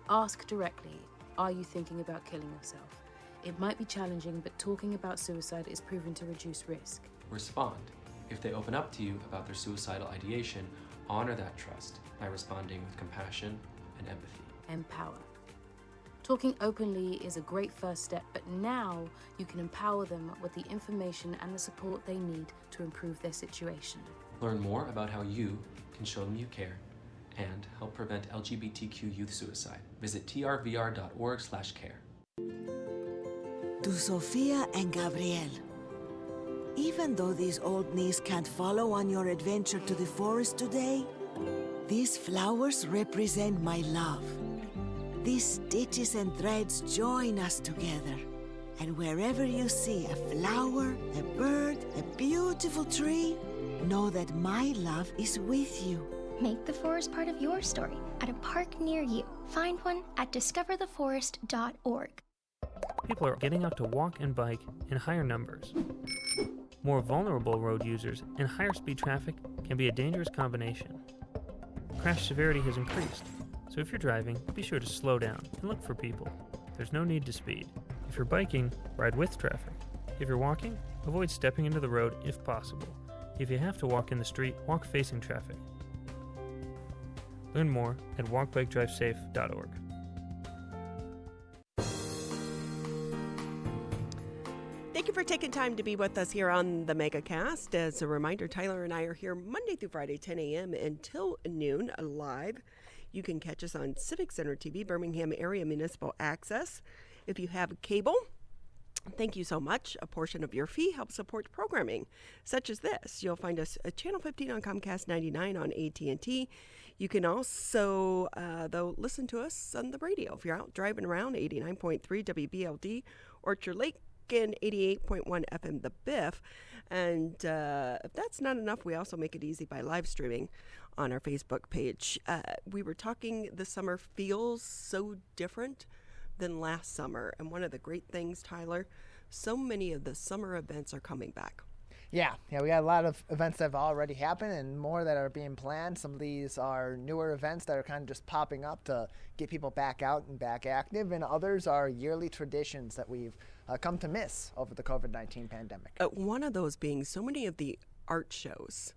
Ask directly. Are you thinking about killing yourself? It might be challenging, but talking about suicide is proven to reduce risk. Respond. If they open up to you about their suicidal ideation, honor that trust by responding with compassion and empathy. Empower. Talking openly is a great first step, but now you can empower them with the information and the support they need to improve their situation. Learn more about how you can show them you care and help prevent LGBTQ youth suicide. Visit trvr.org/care. To Sofia and Gabriel. Even though these old knees can't follow on your adventure to the forest today, these flowers represent my love. These stitches and threads join us together. And wherever you see a flower, a bird, a beautiful tree, know that my love is with you. Make the forest part of your story at a park near you. Find one at discovertheforest.org. People are getting out to walk and bike in higher numbers. More vulnerable road users and higher speed traffic can be a dangerous combination. Crash severity has increased, so if you're driving, be sure to slow down and look for people. There's no need to speed. If you're biking, ride with traffic. If you're walking, avoid stepping into the road if possible. If you have to walk in the street, walk facing traffic. Learn more at walkbikedrivesafe.org. Thank you for taking time to be with us here on the Megacast. As a reminder, Tyler and I are here Monday through Friday, 10 a.m. until noon, live. You can catch us on Civic Center TV, Birmingham Area Municipal Access. If you have cable, thank you so much. A portion of your fee helps support programming such as this. You'll find us at Channel 15 on Comcast 99 on AT&T. You can also, though, listen to us on the radio. If you're out driving around, 89.3 WBLD, Orchard Lake, and 88.1 FM The Biff. And if that's not enough, we also make it easy by live streaming on our Facebook page. We were talking, this summer feels so different than last summer. And one of the great things, Tyler, so many of the summer events are coming back. Yeah, we got a lot of events that have already happened and more that are being planned. Some of these are newer events that are kind of just popping up to get people back out and back active, and others are yearly traditions that we've come to miss over the COVID-19 pandemic. One of those being so many of the art shows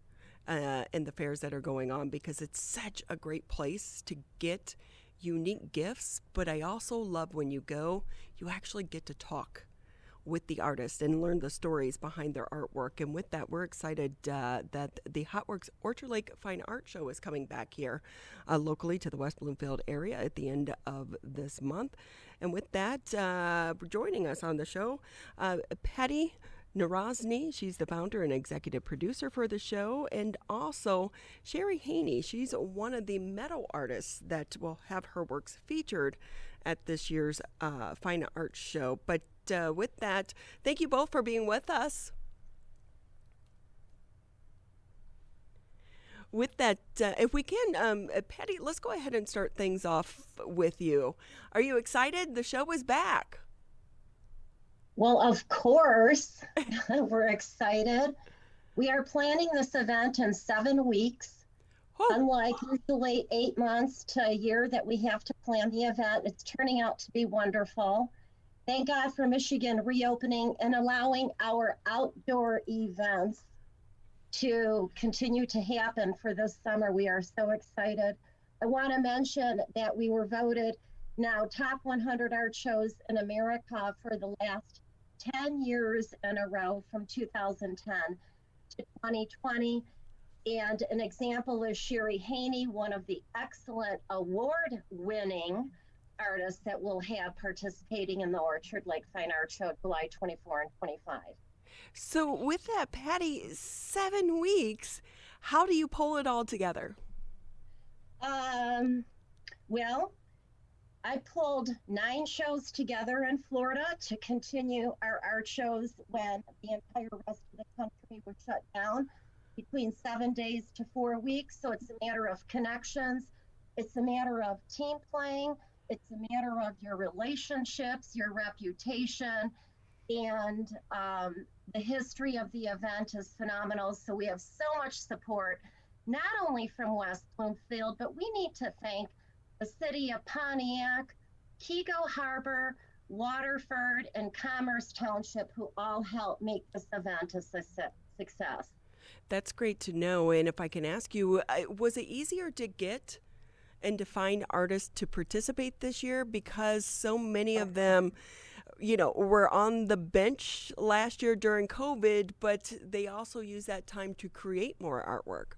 and the fairs that are going on, because it's such a great place to get unique gifts. But I also love when you go, you actually get to talk with the artist and learn the stories behind their artwork. And with that, we're excited that the Hotworks Orchard Lake Fine Art Show is coming back here locally to the West Bloomfield area at the end of this month. And with that, joining us on the show, Patty Narozny, she's the founder and executive producer for the show, and also Cherie Haney. She's one of the meadow artists that will have her works featured at this year's Fine Art Show. But with that, thank you both for being with us. With that, if we can, Patty, let's go ahead and start things off with you. Are you excited? The show is back. Well, of course, we're excited. We are planning this event in 7 weeks. Unlike usually 8 months to a year that we have to plan the event, it's turning out to be wonderful. Thank God for Michigan reopening and allowing our outdoor events to continue to happen for this summer. We are so excited. I want to mention that we were voted now top 100 art shows in America for the last 10 years in a row, from 2010 to 2020. And an example is Cherie Haney, one of the excellent award-winning artists that we'll have participating in the Orchard Lake Fine Art Show July 24 and 25. So with that, Patty, 7 weeks, how do you pull it all together? Well, I pulled 9 shows together in Florida to continue our art shows when the entire rest of the country was shut down, between 7 days to 4 weeks. So it's a matter of connections. It's a matter of team playing. It's a matter of your relationships, your reputation, and the history of the event is phenomenal. So we have so much support, not only from West Bloomfield, but we need to thank the city of Pontiac, Kego Harbor, Waterford, and Commerce Township, who all helped make this event a success. That's great to know. And if I can ask you, was it easier to get and to find artists to participate this year, because so many of them, you know, were on the bench last year during COVID, but they also use that time to create more artwork?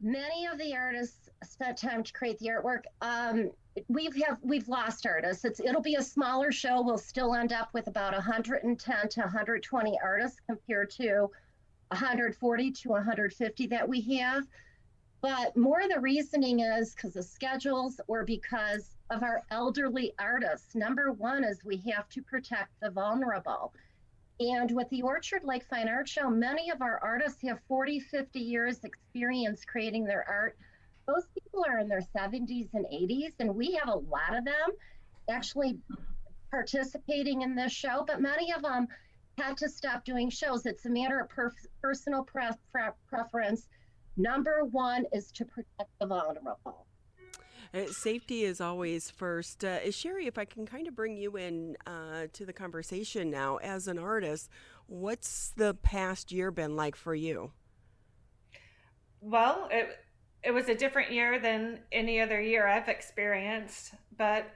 Many of the artists spent time to create the artwork. We've lost artists. It'll be a smaller show. We'll still end up with about 110 to 120 artists compared to 140 to 150 that we have. But more of the reasoning is because of schedules or because of our elderly artists. Number one is we have to protect the vulnerable. And with the Orchard Lake Fine Art Show, many of our artists have 40, 50 years experience creating their art. Those people are in their 70s and 80s, and we have a lot of them actually participating in this show, but many of them had to stop doing shows. It's a matter of personal preference. Number one is to protect the vulnerable. Safety is always first. Cherie, if I can kind of bring you in to the conversation now, as an artist, what's the past year been like for you? Well, it was a different year than any other year I've experienced, but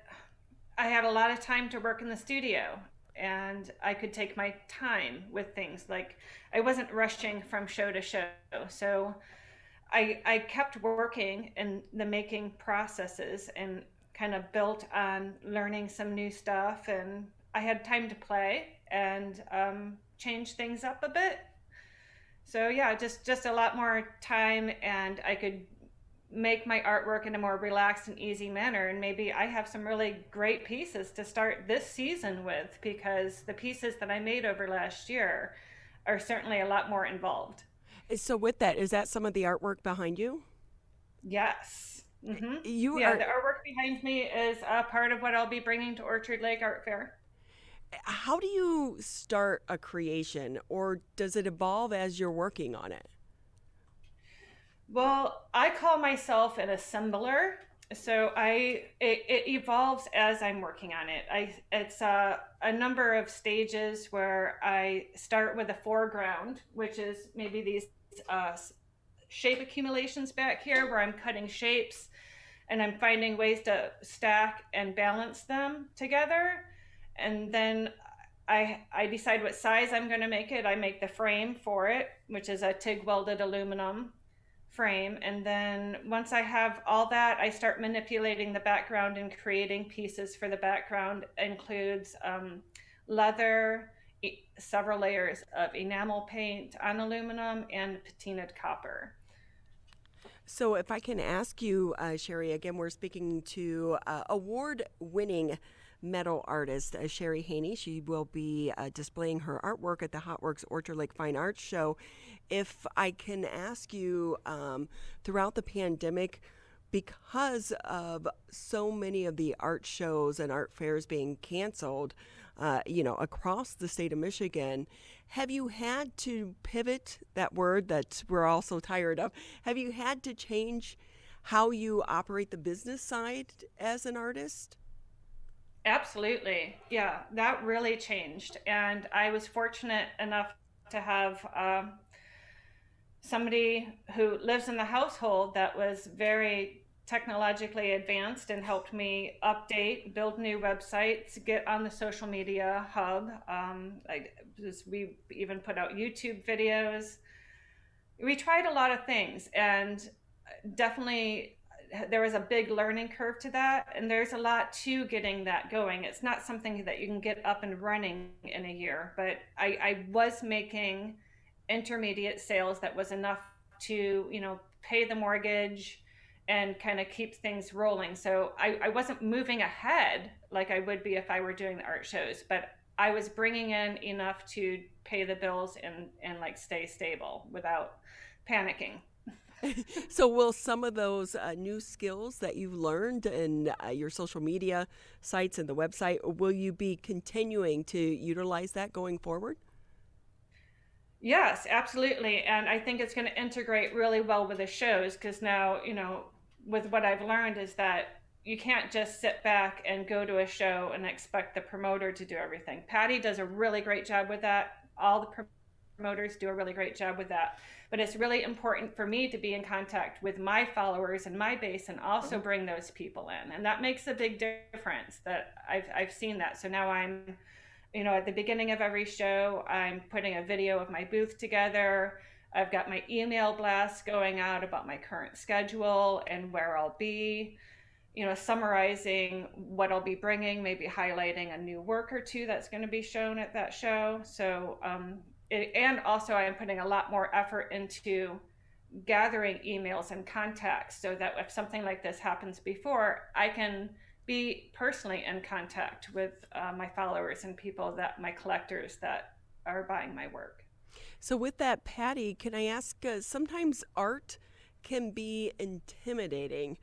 I had a lot of time to work in the studio, and I could take my time with things. Like, I wasn't rushing from show to show, so I kept working in the making processes and kind of built on learning some new stuff, and I had time to play and change things up a bit. So yeah, just a lot more time, and I could make my artwork in a more relaxed and easy manner. And maybe I have some really great pieces to start this season with, because the pieces that I made over last year are certainly a lot more involved. So with that, is that some of the artwork behind you? Yes. Mm-hmm. The artwork behind me is a part of what I'll be bringing to Orchard Lake Art Fair. How do you start a creation, or does it evolve as you're working on it? Well, I call myself an assembler, so it evolves as I'm working on it. It's a number of stages where I start with a foreground, which is maybe these shape accumulations back here where I'm cutting shapes and I'm finding ways to stack and balance them together. And then I decide what size I'm going to make it. I make the frame for it, which is a TIG welded aluminum frame. And then once I have all that, I start manipulating the background and creating pieces for the background. It includes leather, several layers of enamel paint on aluminum, and patinaed copper. So if I can ask you, Cherie, again, we're speaking to award-winning metal artist, Cherie Haney. She will be displaying her artwork at the Hotworks Orchard Lake Fine Arts Show. If I can ask you, throughout the pandemic, because of so many of the art shows and art fairs being canceled, across the state of Michigan, have you had to pivot, that word that we're all so tired of, have you had to change how you operate the business side as an artist? Absolutely. Yeah, that really changed. And I was fortunate enough to have somebody who lives in the household that was very technologically advanced and helped me update, build new websites, get on the social media hub. We even put out YouTube videos. We tried a lot of things, and definitely there was a big learning curve to that, and there's a lot to getting that going. It's not something that you can get up and running in a year, but I was making intermediate sales that was enough to, pay the mortgage and kind of keep things rolling. So I wasn't moving ahead like I would be if I were doing the art shows, but I was bringing in enough to pay the bills and like stay stable without panicking. So will some of those new skills that you've learned in your social media sites and the website, will you be continuing to utilize that going forward? Yes, absolutely. And I think it's going to integrate really well with the shows, because now, with what I've learned is that you can't just sit back and go to a show and expect the promoter to do everything. Patty does a really great job with that. All the promoters do a really great job with that. But it's really important for me to be in contact with my followers and my base and also bring those people in. And that makes a big difference. That I've seen that. So now I'm, at the beginning of every show, I'm putting a video of my booth together. I've got my email blasts going out about my current schedule and where I'll be, summarizing what I'll be bringing, maybe highlighting a new work or two that's going to be shown at that show. So, and also I am putting a lot more effort into gathering emails and contacts so that if something like this happens before, I can be personally in contact with my followers and people, my collectors that are buying my work. So with that, Patty, can I ask, sometimes art can be intimidating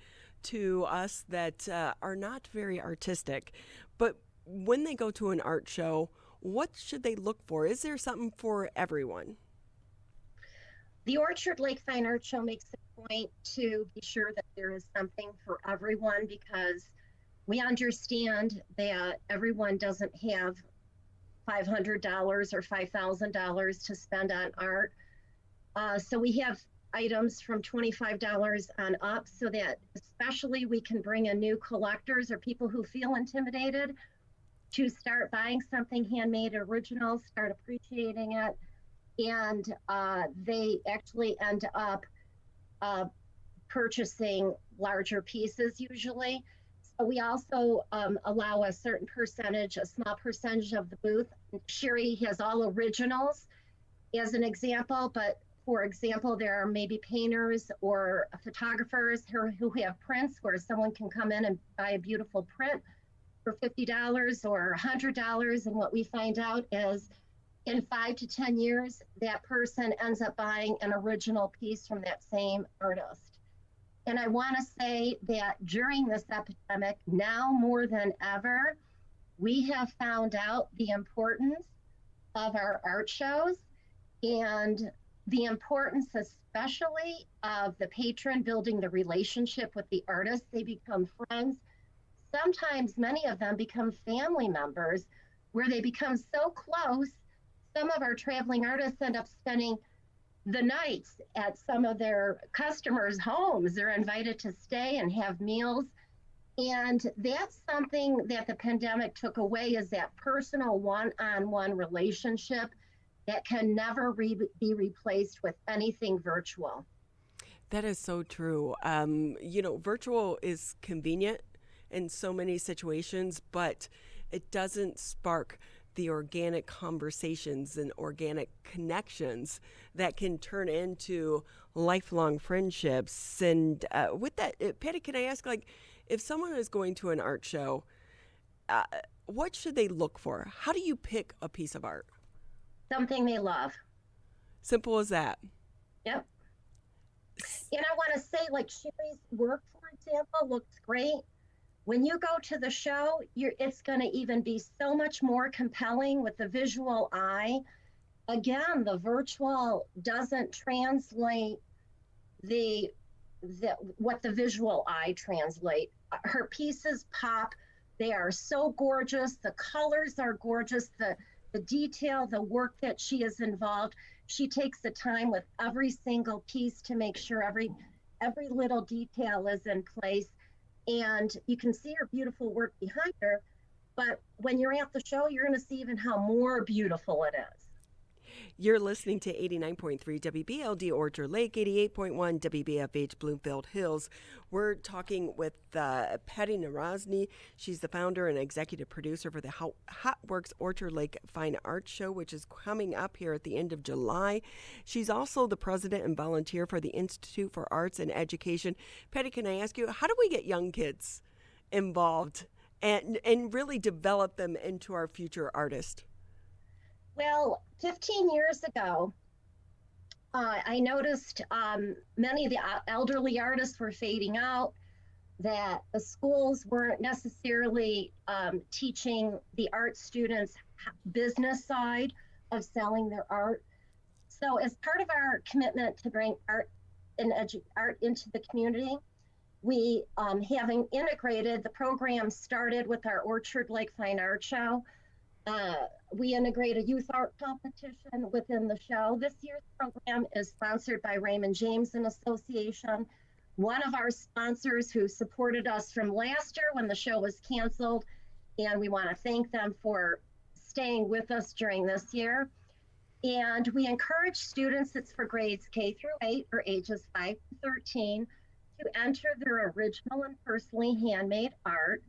to us that are not very artistic, but when they go to an art show, what should they look for? Is there something for everyone? The Orchard Lake Fine Art Show makes a point to be sure that there is something for everyone, because we understand that everyone doesn't have $500 or $5,000 to spend on art. So we have items from $25 on up, so that especially we can bring in new collectors or people who feel intimidated to start buying something handmade, original, start appreciating it, and they actually end up purchasing larger pieces usually. So we also allow a certain percentage, a small percentage of the booth. Cherie has all originals as an example, but for example, there are maybe painters or photographers who have prints where someone can come in and buy a beautiful print for $50 or $100. And what we find out is in 5 to 10 years, that person ends up buying an original piece from that same artist. And I want to say that during this epidemic, now more than ever, we have found out the importance of our art shows and the importance especially of the patron building the relationship with the artist. They become friends. Sometimes many of them become family members where they become so close. Some of our traveling artists end up spending the nights at some of their customers' homes. They're invited to stay and have meals. And that's something that the pandemic took away, is that personal one-on-one relationship that can never be replaced with anything virtual. That is so true. Virtual is convenient in so many situations, but it doesn't spark the organic conversations and organic connections that can turn into lifelong friendships. And with that, Patty, can I ask, if someone is going to an art show, what should they look for? How do you pick a piece of art? Something they love. Simple as that. Yep. And I want to say, Cherie's work, for example, looks great. When you go to the show, it's going to even be so much more compelling with the visual eye. Again, the virtual doesn't translate what the visual eye translate. Her pieces pop. They are so gorgeous. The colors are gorgeous. The detail, the work that she is involved. She takes the time with every single piece to make sure every little detail is in place. And you can see her beautiful work behind her. But when you're at the show, you're going to see even how more beautiful it is. You're listening to 89.3 WBLD Orchard Lake, 88.1 WBFH Bloomfield Hills. We're talking with Patty Narozny. She's the founder and executive producer for the Hot Works Orchard Lake Fine Arts Show, which is coming up here at the end of July. She's also the president and volunteer for the Institute for Arts and Education. Patty, can I ask you, how do we get young kids involved and really develop them into our future artists? Well, 15 years ago, I noticed many of the elderly artists were fading out, that the schools weren't necessarily teaching the art students business side of selling their art. So as part of our commitment to bring art into the community, we, having integrated, the program started with our Orchard Lake Fine Art Show. We integrate a youth art competition within the show. This year's program is sponsored by Raymond James and Association, one of our sponsors who supported us from last year when the show was canceled, and we want to thank them for staying with us during this year. And we encourage students, it's for grades K through 8 or ages 5 to 13, to enter their original and personally handmade art,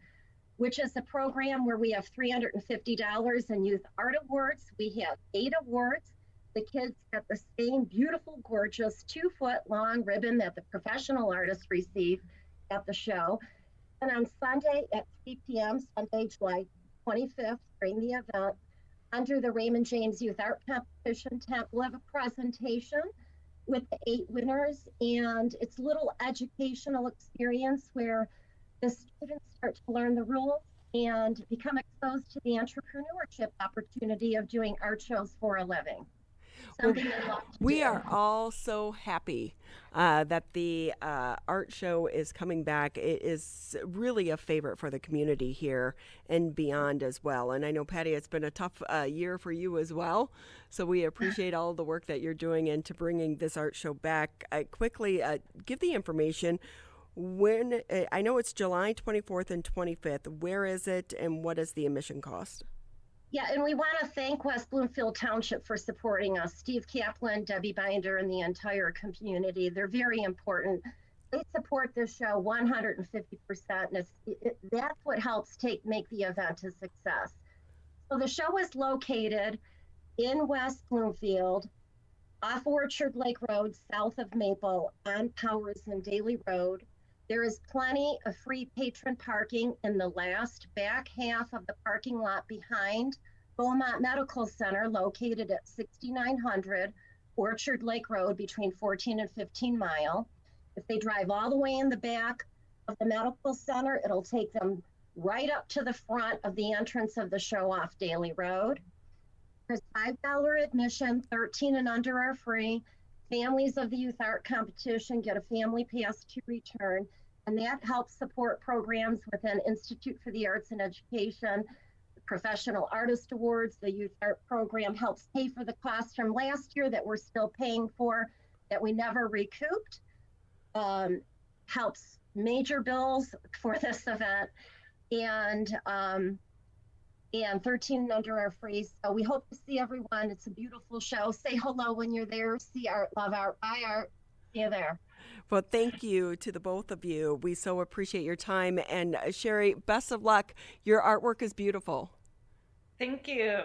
which is a program where we have $350 in youth art awards. We have 8 awards. The kids get the same beautiful, gorgeous 2-foot-long ribbon that the professional artists receive at the show. And on Sunday at 3 p.m., Sunday, July 25th, during the event, under the Raymond James Youth Art Competition tab, we'll have a presentation with the 8 winners, and it's a little educational experience where the students start to learn the rules and become exposed to the entrepreneurship opportunity of doing art shows for a living. We are all so happy that the art show is coming back. It is really a favorite for the community here and beyond as well. And I know, Patty, it's been a tough year for you as well. So we appreciate all the work that you're doing into bringing this art show back. Quickly, give the information. When I know it's July 24th and 25th. Where is it, and what is the admission cost? Yeah, and we want to thank West Bloomfield Township for supporting us. Steve Kaplan, Debbie Binder, and the entire community. They're very important. They support this show 150%, and that's what helps make the event a success. So the show is located in West Bloomfield, off Orchard Lake Road, south of Maple, on Powers and Daly Road. There is plenty of free patron parking in the last back half of the parking lot behind Beaumont Medical Center, located at 6900 Orchard Lake Road between 14 and 15 Mile. If they drive all the way in the back of the medical center, it'll take them right up to the front of the entrance of the show off Daly Road. There's $5 admission, 13 and under are free. Families of the youth art competition get a family pass to return, and that helps support programs within Institute for the Arts and Education, the Professional Artist Awards. The Youth Art Program helps pay for the cost from last year that we're still paying for, that we never recouped. Helps major bills for this event. And 13 and under are free. So we hope to see everyone. It's a beautiful show. Say hello when you're there. See art, love art, buy art. See you there. Well, thank you to the both of you. We so appreciate your time. And Cherie, best of luck. Your artwork is beautiful. Thank you.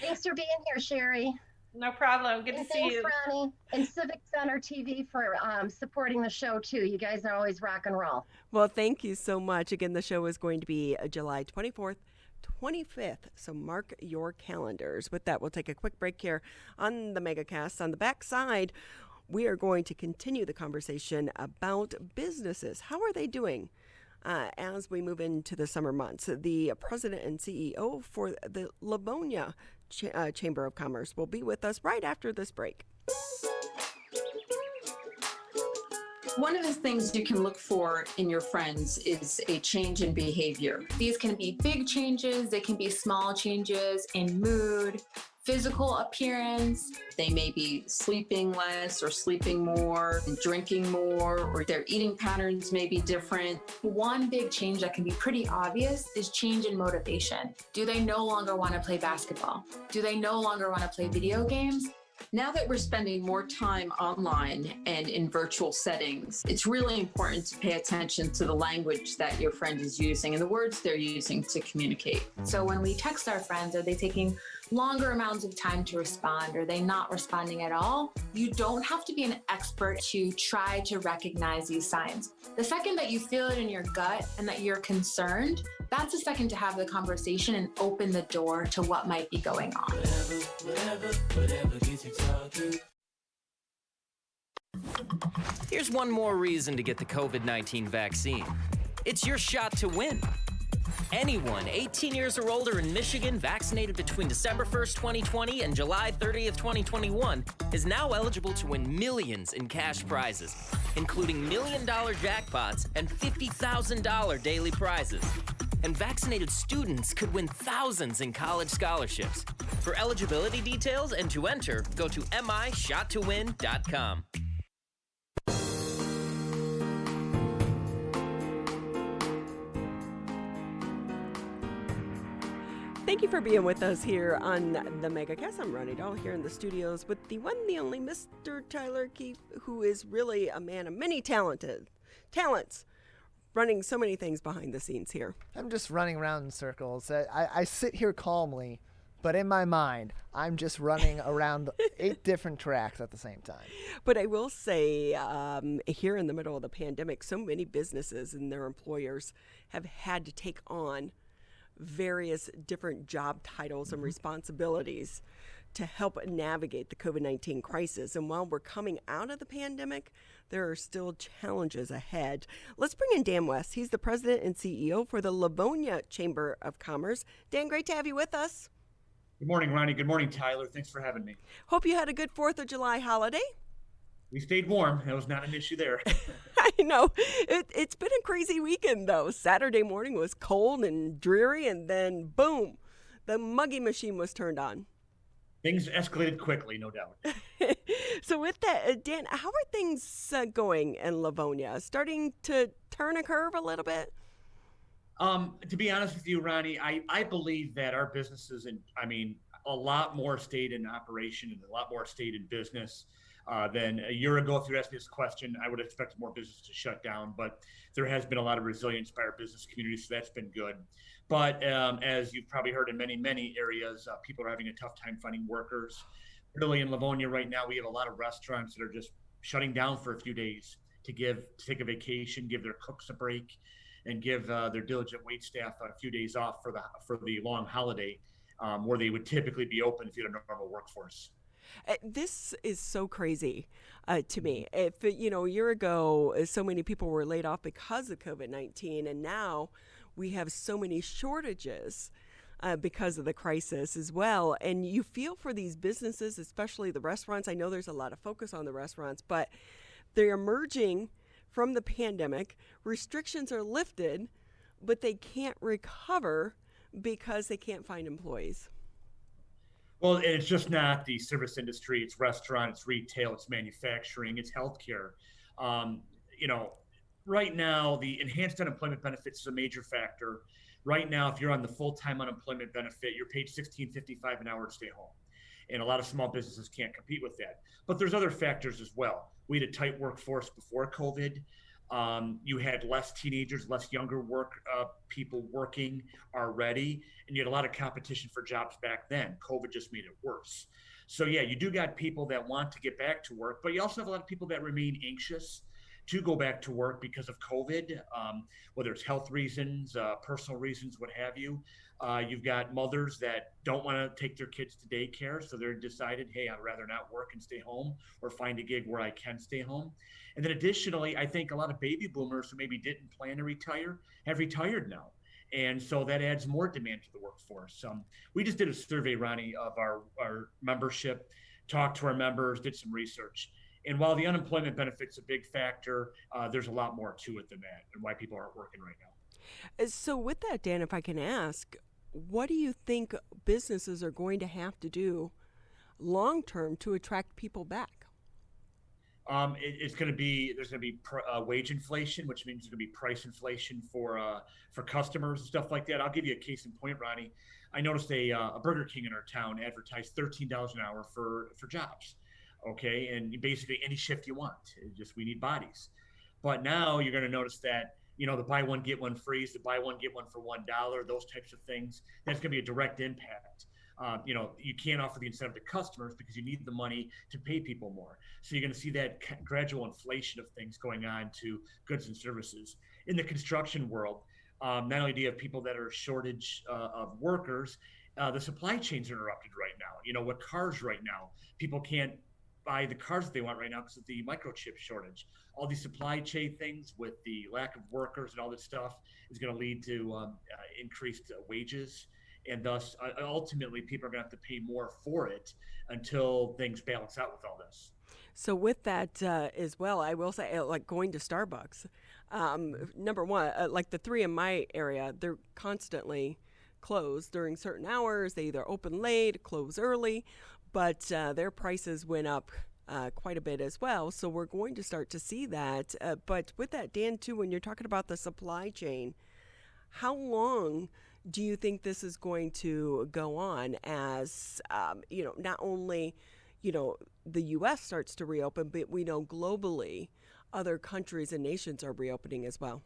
Thanks for being here, Cherie. No problem. Good to see you. Thanks, Ronnie, and Civic Center TV for supporting the show, too. You guys are always rock and roll. Well, thank you so much. Again, the show is going to be July 24th. 25th, so mark your calendars. With that, we'll take a quick break here on the Megacast. On the back side, we are going to continue the conversation about businesses. How are they doing as we move into the summer months? The president and CEO for the Livonia Chamber of Commerce will be with us right after this break. One of the things you can look for in your friends is a change in behavior. These can be big changes, they can be small changes in mood, physical appearance. They may be sleeping less or sleeping more, drinking more, or their eating patterns may be different. One big change that can be pretty obvious is change in motivation. Do they no longer want to play basketball? Do they no longer want to play video games? Now that we're spending more time online and in virtual settings, it's really important to pay attention to the language that your friend is using and the words they're using to communicate. So when we text our friends, are they taking longer amounts of time to respond? Are they not responding at all? You don't have to be an expert to try to recognize these signs. The second that you feel it in your gut and that you're concerned, that's the second to have the conversation and open the door to what might be going on. Whatever gets you talking. Here's one more reason to get the COVID-19 vaccine. It's your shot to win. Anyone 18 years or older in Michigan vaccinated between December 1st, 2020 and July 30th, 2021 is now eligible to win millions in cash prizes, including $1 million jackpots and $50,000 daily prizes. And vaccinated students could win thousands in college scholarships. For eligibility details and to enter, go to mishottowin.com. Thank you for being with us here on the Megacast. I'm Ronnie Dahl here in the studios with the one, the only Mr. Tyler Keefe, who is really a man of many talents, running so many things behind the scenes here. I'm just running around in circles. I sit here calmly, but in my mind, I'm just running around 8 different tracks at the same time. But I will say, here in the middle of the pandemic, so many businesses and their employers have had to take on various different job titles and responsibilities to help navigate the COVID-19 crisis. And while we're coming out of the pandemic, there are still challenges ahead. Let's bring in Dan West. He's the president and CEO for the Livonia Chamber of Commerce. Dan, great to have you with us. Good morning, Ronnie. Good morning, Tyler. Thanks for having me. Hope you had a good 4th of July holiday. We stayed warm. That was not an issue there. I know. It's been a crazy weekend, though. Saturday morning was cold and dreary, and then, boom, the muggy machine was turned on. Things escalated quickly, no doubt. So with that, Dan, how are things going in Livonia? Starting to turn a curve a little bit? To be honest with you, Ronnie, I believe that our businesses, a lot more stayed in operation and a lot more stayed in business. Than a year ago. If you asked me this question, I would expect more business to shut down, but there has been a lot of resilience by our business community, so that's been good. But as you've probably heard in many, many areas, people are having a tough time finding workers. Really in Livonia right now, we have a lot of restaurants that are just shutting down for a few days to take a vacation, give their cooks a break, and give their diligent wait staff a few days off for the long holiday, where they would typically be open if you had a normal workforce. This is so crazy to me. If, a year ago, so many people were laid off because of COVID-19, and now we have so many shortages because of the crisis as well. And you feel for these businesses, especially the restaurants. I know there's a lot of focus on the restaurants, but they're emerging from the pandemic. Restrictions are lifted, but they can't recover because they can't find employees. Well, and it's just not the service industry. It's restaurant, it's retail, it's manufacturing, it's healthcare. Right now, the enhanced unemployment benefits is a major factor. Right now, if you're on the full-time unemployment benefit, you're paid $16.55 an hour to stay home. And a lot of small businesses can't compete with that. But there's other factors as well. We had a tight workforce before COVID. You had less teenagers, less younger people working already, and you had a lot of competition for jobs back then. COVID just made it worse. So yeah, you do got people that want to get back to work, but you also have a lot of people that remain anxious to go back to work because of COVID, whether it's health reasons, personal reasons, what have you. You've got mothers that don't want to take their kids to daycare, so they're decided, hey, I'd rather not work and stay home or find a gig where I can stay home. And then additionally, I think a lot of baby boomers who maybe didn't plan to retire have retired now. And so that adds more demand to the workforce. We just did a survey, Ronnie, of our membership, talked to our members, did some research. And while the unemployment benefit's a big factor, there's a lot more to it than that and why people aren't working right now. So with that, Dan, if I can ask, what do you think businesses are going to have to do long-term to attract people back? There's going to be wage inflation, which means there's going to be price inflation for customers and stuff like that. I'll give you a case in point, Ronnie. I noticed a Burger King in our town advertised $13 an hour for jobs. Okay, and basically any shift you want. We need bodies. But now you're going to notice that, the buy one, get one free, the buy one, get one for $1, those types of things, that's going to be a direct impact. You can't offer the incentive to customers because you need the money to pay people more. So you're going to see that gradual inflation of things going on to goods and services. In the construction world, not only do you have people that are shortage of workers, the supply chains are interrupted right now. With cars right now, people can't buy the cars that they want right now because of the microchip shortage. All these supply chain things with the lack of workers and all this stuff is going to lead to increased wages. And thus, ultimately, people are going to have to pay more for it until things balance out with all this. So with that as well, I will say, like going to Starbucks, number one, like the three in my area, they're constantly closed during certain hours. They either open late, close early, but their prices went up quite a bit as well. So we're going to start to see that. But with that, Dan, too, when you're talking about the supply chain, how long do you think this is going to go on as, not only, the U.S. starts to reopen, but we know globally other countries and nations are reopening as well?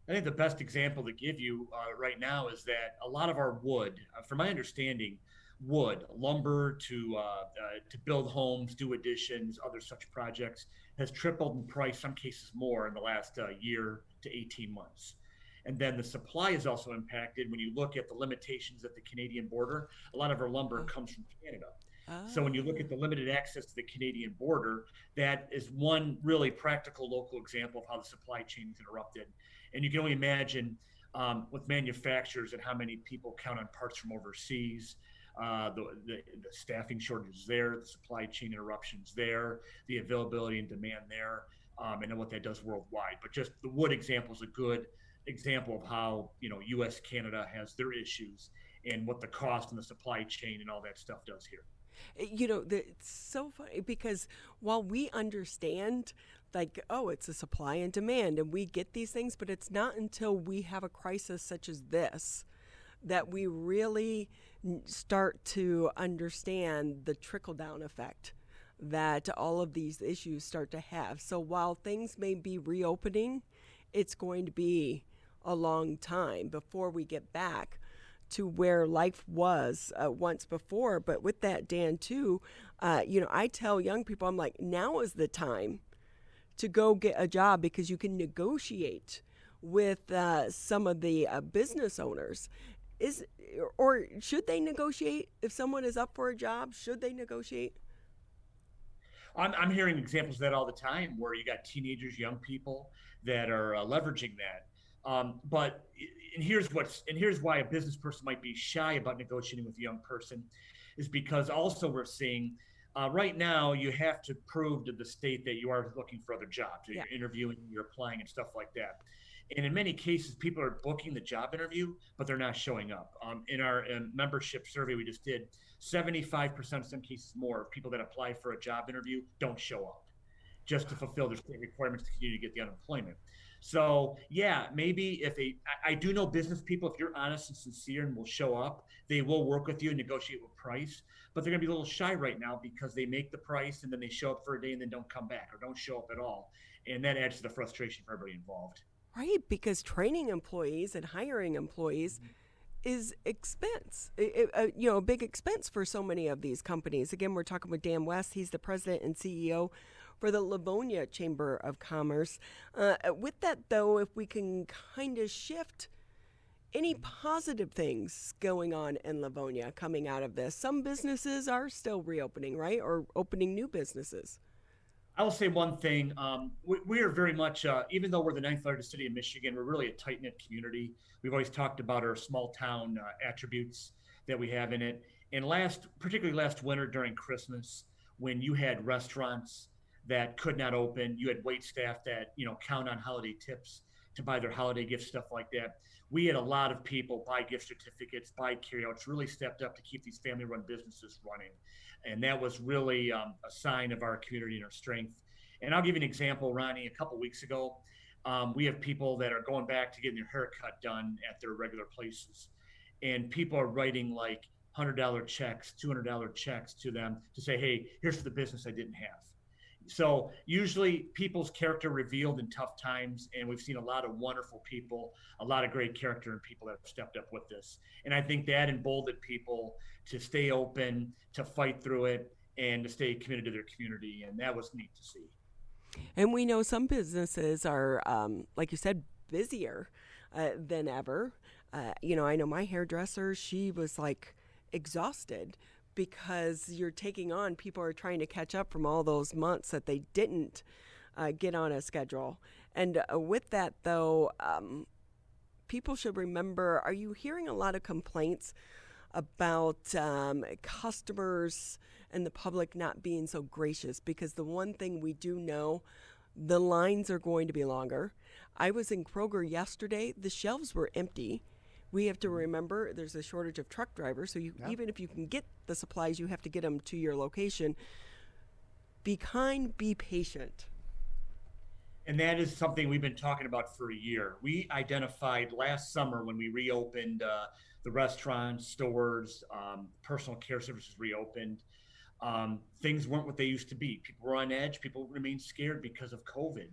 I think the best example to give you right now is that a lot of our wood, from my understanding, wood, lumber to build homes, do additions, other such projects, has tripled in price, some cases more, in the last year to 18 months. And then the supply is also impacted when you look at the limitations at the Canadian border. A lot of our lumber comes from Canada. So when you look at the limited access to the Canadian border, that is one really practical local example of how the supply chain is interrupted. And you can only imagine with manufacturers and how many people count on parts from overseas, the staffing shortages there, the supply chain interruptions there, the availability and demand there, and then what that does worldwide. But just the wood example is a good example of how U.S. Canada has their issues and what the cost and the supply chain and all that stuff does here. It's so funny because while we understand it's a supply and demand and we get these things, but it's not until we have a crisis such as this that we really start to understand the trickle-down effect that all of these issues start to have. So while things may be reopening, it's going to be a long time before we get back to where life was once before. But with that, Dan, too, I tell young people, I'm like, now is the time to go get a job because you can negotiate with some of the business owners. Or should they negotiate if someone is up for a job? Should they negotiate? I'm hearing examples of that all the time where you got teenagers, young people that are leveraging that. But here's why a business person might be shy about negotiating with a young person is because also we're seeing right now you have to prove to the state that you are looking for other jobs. You're interviewing, you're applying and stuff like that. And in many cases, people are booking the job interview, but they're not showing up. In our membership survey we just did, 75%, in some cases more, of people that apply for a job interview don't show up just to fulfill their state requirements to continue to get the unemployment. So yeah, maybe I do know business people, if you're honest and sincere and will show up, they will work with you and negotiate with price, but they're gonna be a little shy right now because they make the price and then they show up for a day and then don't come back or don't show up at all. And that adds to the frustration for everybody involved. Right, because training employees and hiring employees is expense, a big expense for so many of these companies. Again, we're talking with Dan West. He's the president and CEO for the Livonia Chamber of Commerce. With that, though, if we can kind of shift any positive things going on in Livonia coming out of this. Some businesses are still reopening, right, or opening new businesses. I will say one thing. We are very much, even though we're the 9th largest city in Michigan, we're really a tight-knit community. We've always talked about our small town attributes that we have in it. And particularly last winter during Christmas, when you had restaurants that could not open, you had wait staff that, count on holiday tips to buy their holiday gifts, stuff like that. We had a lot of people buy gift certificates, buy carryouts, really stepped up to keep these family-run businesses running. And that was really a sign of our community and our strength. And I'll give you an example, Ronnie. A couple weeks ago, we have people that are going back to getting their haircut done at their regular places. And people are writing like $100 checks, $200 checks to them to say, hey, here's for the business I didn't have. So usually people's character revealed in tough times, and we've seen a lot of wonderful people, a lot of great character and people that have stepped up with this. And I think that emboldened people to stay open, to fight through it, and to stay committed to their community, and that was neat to see. And we know some businesses are, like you said, busier than ever. I know my hairdresser, she was like exhausted because you're taking on, people are trying to catch up from all those months that they didn't get on a schedule. And with that, though, people should remember, are you hearing a lot of complaints about customers and the public not being so gracious? Because the one thing we do know, the lines are going to be longer. I was in Kroger yesterday. The shelves were empty. We have to remember there's a shortage of truck drivers, so even if you can get the supplies, you have to get them to your location. Be kind, be patient. And that is something we've been talking about for a year. We identified last summer when we reopened the restaurants, stores, personal care services reopened. Things weren't what they used to be. People were on edge. People remained scared because of COVID.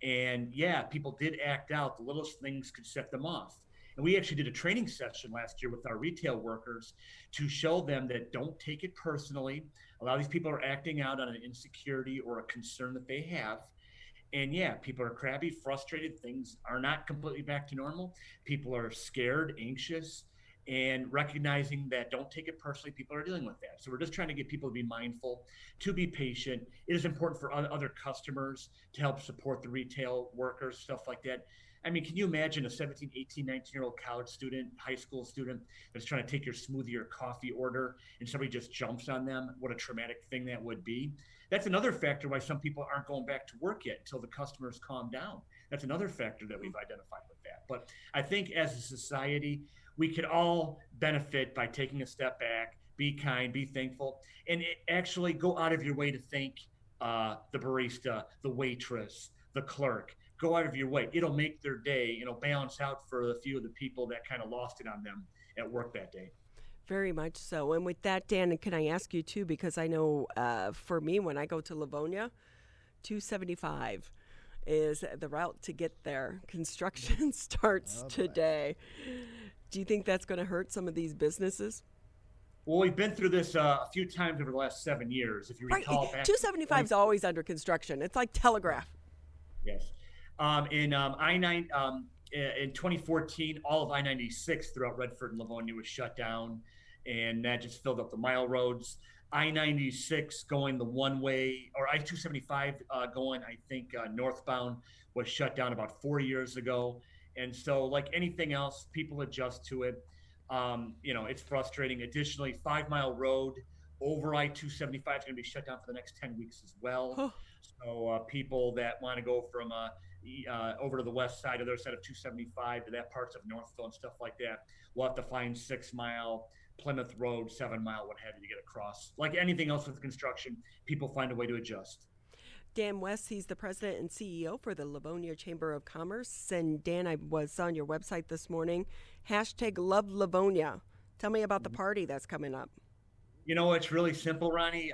And yeah, people did act out. The littlest things could set them off. And we actually did a training session last year with our retail workers to show them that don't take it personally. A lot of these people are acting out on an insecurity or a concern that they have. And yeah, people are crabby, frustrated. Things are not completely back to normal. People are scared, anxious, and recognizing that don't take it personally, people are dealing with that. So we're just trying to get people to be mindful, to be patient. It is important for other customers to help support the retail workers, stuff like that. I mean, can you imagine a 17, 18, 19-year-old college student, high school student that's trying to take your smoothie or coffee order and somebody just jumps on them? What a traumatic thing that would be. That's another factor why some people aren't going back to work yet until the customers calm down. That's another factor that we've identified with that. But I think as a society, we could all benefit by taking a step back, be kind, be thankful, and actually go out of your way to thank the barista, the waitress, the clerk. Go out of your way. It'll make their day. It'll balance out for a few of the people that kind of lost it on them at work that day. Very much so. And with that, Dan, can I ask you too, because I know for me, when I go to Livonia, 275 is the route to get there. Construction starts today. Do you think that's going to hurt some of these businesses? Well, we've been through this a few times over the last 7 years. If you recall back, 275 is always under construction. It's like telegraph. Yes. In 2014, all of I-96 throughout Redford and Livonia was shut down, and that just filled up the mile roads. I-96 going the one way, or I-275 going, I think, northbound was shut down about 4 years ago. And so like anything else, people adjust to it. It's frustrating. Additionally, 5 Mile Road over I-275 is going to be shut down for the next 10 weeks as well. So people that want to go from over to the west side, other side of 275 to that parts of Northville and stuff like that. We'll have to find 6 Mile, Plymouth Road, 7 Mile, what have you, to get across. Like anything else with construction, people find a way to adjust. Dan West, he's the president and CEO for the Livonia Chamber of Commerce. And Dan, I was on your website this morning. #LoveLivonia. Tell me about the party that's coming up. You know, it's really simple, Ronnie.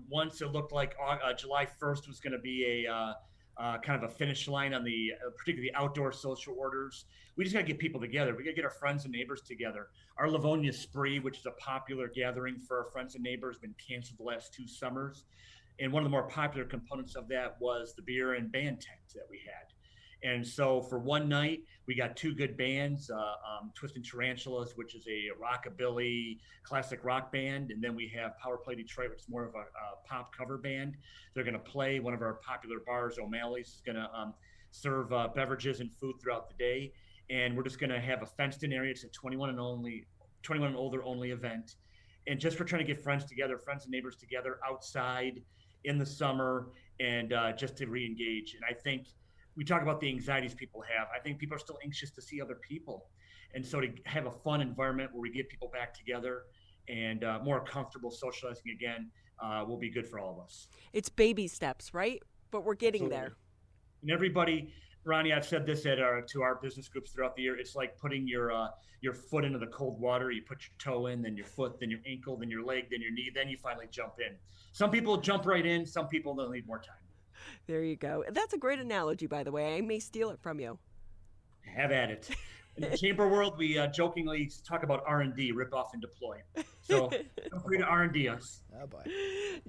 Once it looked like July 1st was going to be a kind of a finish line on the particularly outdoor social orders. We just got to get people together. We got to get our friends and neighbors together. Our Livonia Spree, which is a popular gathering for our friends and neighbors, been canceled the last 2 summers. And one of the more popular components of that was the beer and band tent that we had. And so for one night, we got 2 good bands, Twisted Tarantulas, which is a rockabilly classic rock band. And then we have Power Play Detroit, which is more of a pop cover band. They're going to play. One of our popular bars, O'Malley's, is going to serve beverages and food throughout the day. And we're just going to have a fenced-in area. It's a 21 and older only event. And just for trying to get friends and neighbors together outside in the summer and just to re-engage. And I think we talk about the anxieties people have. I think people are still anxious to see other people. And so to have a fun environment where we get people back together and more comfortable socializing again will be good for all of us. It's baby steps, right? But we're getting Absolutely. there. And everybody, Ronnie, I've said this to our business groups throughout the year. It's like putting your foot into the cold water. You put your toe in, then your foot, then your ankle, then your leg, then your knee, then you finally jump in. Some people jump right in. Some people they'll need more time. There you go. That's a great analogy, by the way. I may steal it from you. Have at it. In the chamber world, we jokingly talk about R&D, rip off and deploy. So feel free to R&D us. Oh, boy.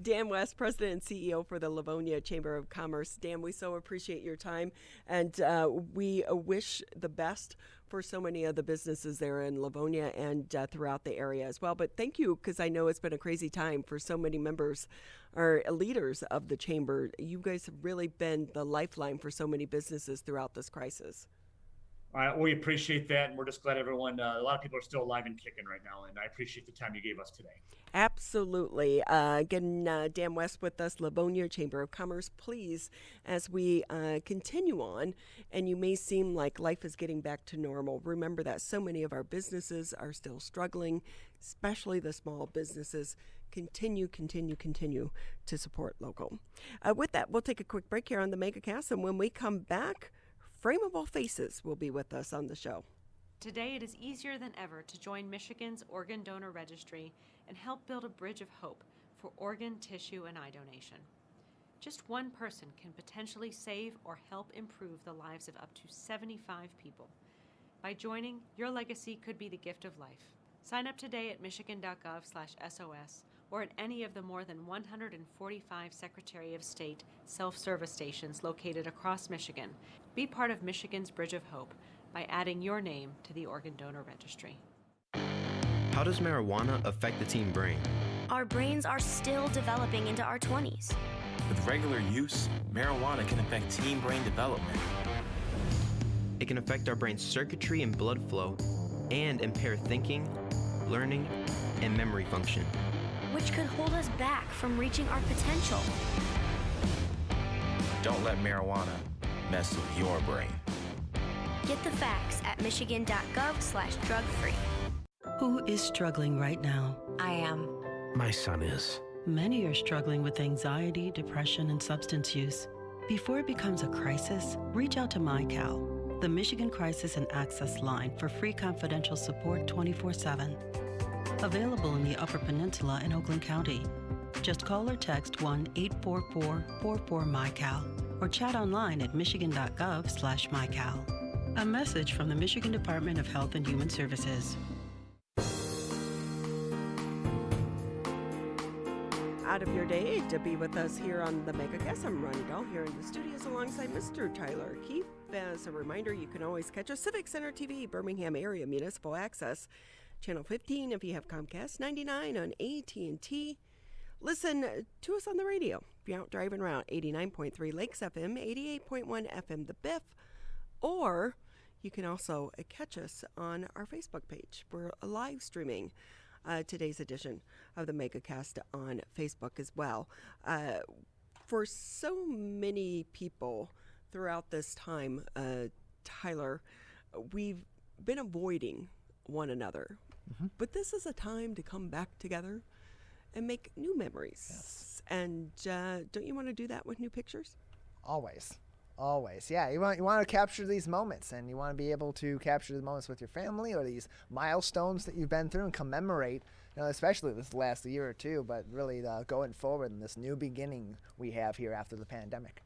Dan West, president and CEO for the Livonia Chamber of Commerce. Dan, we so appreciate your time, and we wish the best for so many of the businesses there in Livonia and throughout the area as well. But thank you, because I know it's been a crazy time for so many members or leaders of the chamber. You guys have really been the lifeline for so many businesses throughout this crisis. We appreciate that, and we're just glad everyone, a lot of people are still alive and kicking right now, and I appreciate the time you gave us today. Absolutely. Again, Dan West with us, Livonia Chamber of Commerce. Please, as we continue on, and you may seem like life is getting back to normal, remember that so many of our businesses are still struggling, especially the small businesses. Continue to support local. With that, we'll take a quick break here on the Megacast, and when we come back, Frameable Faces will be with us on the show. Today, it is easier than ever to join Michigan's Organ Donor Registry and help build a bridge of hope for organ, tissue, and eye donation. Just one person can potentially save or help improve the lives of up to 75 people. By joining, your legacy could be the gift of life. Sign up today at michigan.gov/SOS or at any of the more than 145 Secretary of State self-service stations located across Michigan. Be part of Michigan's Bridge of Hope by adding your name to the Organ Donor Registry. How does marijuana affect the teen brain? Our brains are still developing into our 20s. With regular use, marijuana can affect teen brain development. It can affect our brain's circuitry and blood flow and impair thinking, learning, and memory function, which could hold us back from reaching our potential. Don't let marijuana mess with your brain. Get the facts at michigan.gov/drug-free. Who is struggling right now? I am. My son is. Many are struggling with anxiety, depression, and substance use. Before it becomes a crisis, reach out to MyCal, the Michigan Crisis and Access Line for free confidential support 24/7. Available in the Upper Peninsula and Oakland County. Just call or text 1-844-44-MyCal or chat online at michigan.gov/MyCal. A message from the Michigan Department of Health and Human Services. Out of your day to be with us here on the Megacast. I'm Ronnie Dahl here in the studios alongside Mr. Tyler Keefe. As a reminder, you can always catch us Civic Center TV, Birmingham Area Municipal Access, Channel 15 if you have Comcast, 99 on AT&T. Listen to us on the radio. If you're out driving around, 89.3 Lakes FM, 88.1 FM The Biff, or you can also catch us on our Facebook page. We're live streaming today's edition of the Megacast on Facebook as well. For so many people throughout this time, Tyler, we've been avoiding one another, but this is a time to come back together and make new memories. Yes. And don't you want to do that with new pictures? Always. Yeah, you want to capture these moments, and you want to be able to capture the moments with your family or these milestones that you've been through and commemorate, especially this last year or two, but really going forward in this new beginning we have here after the pandemic.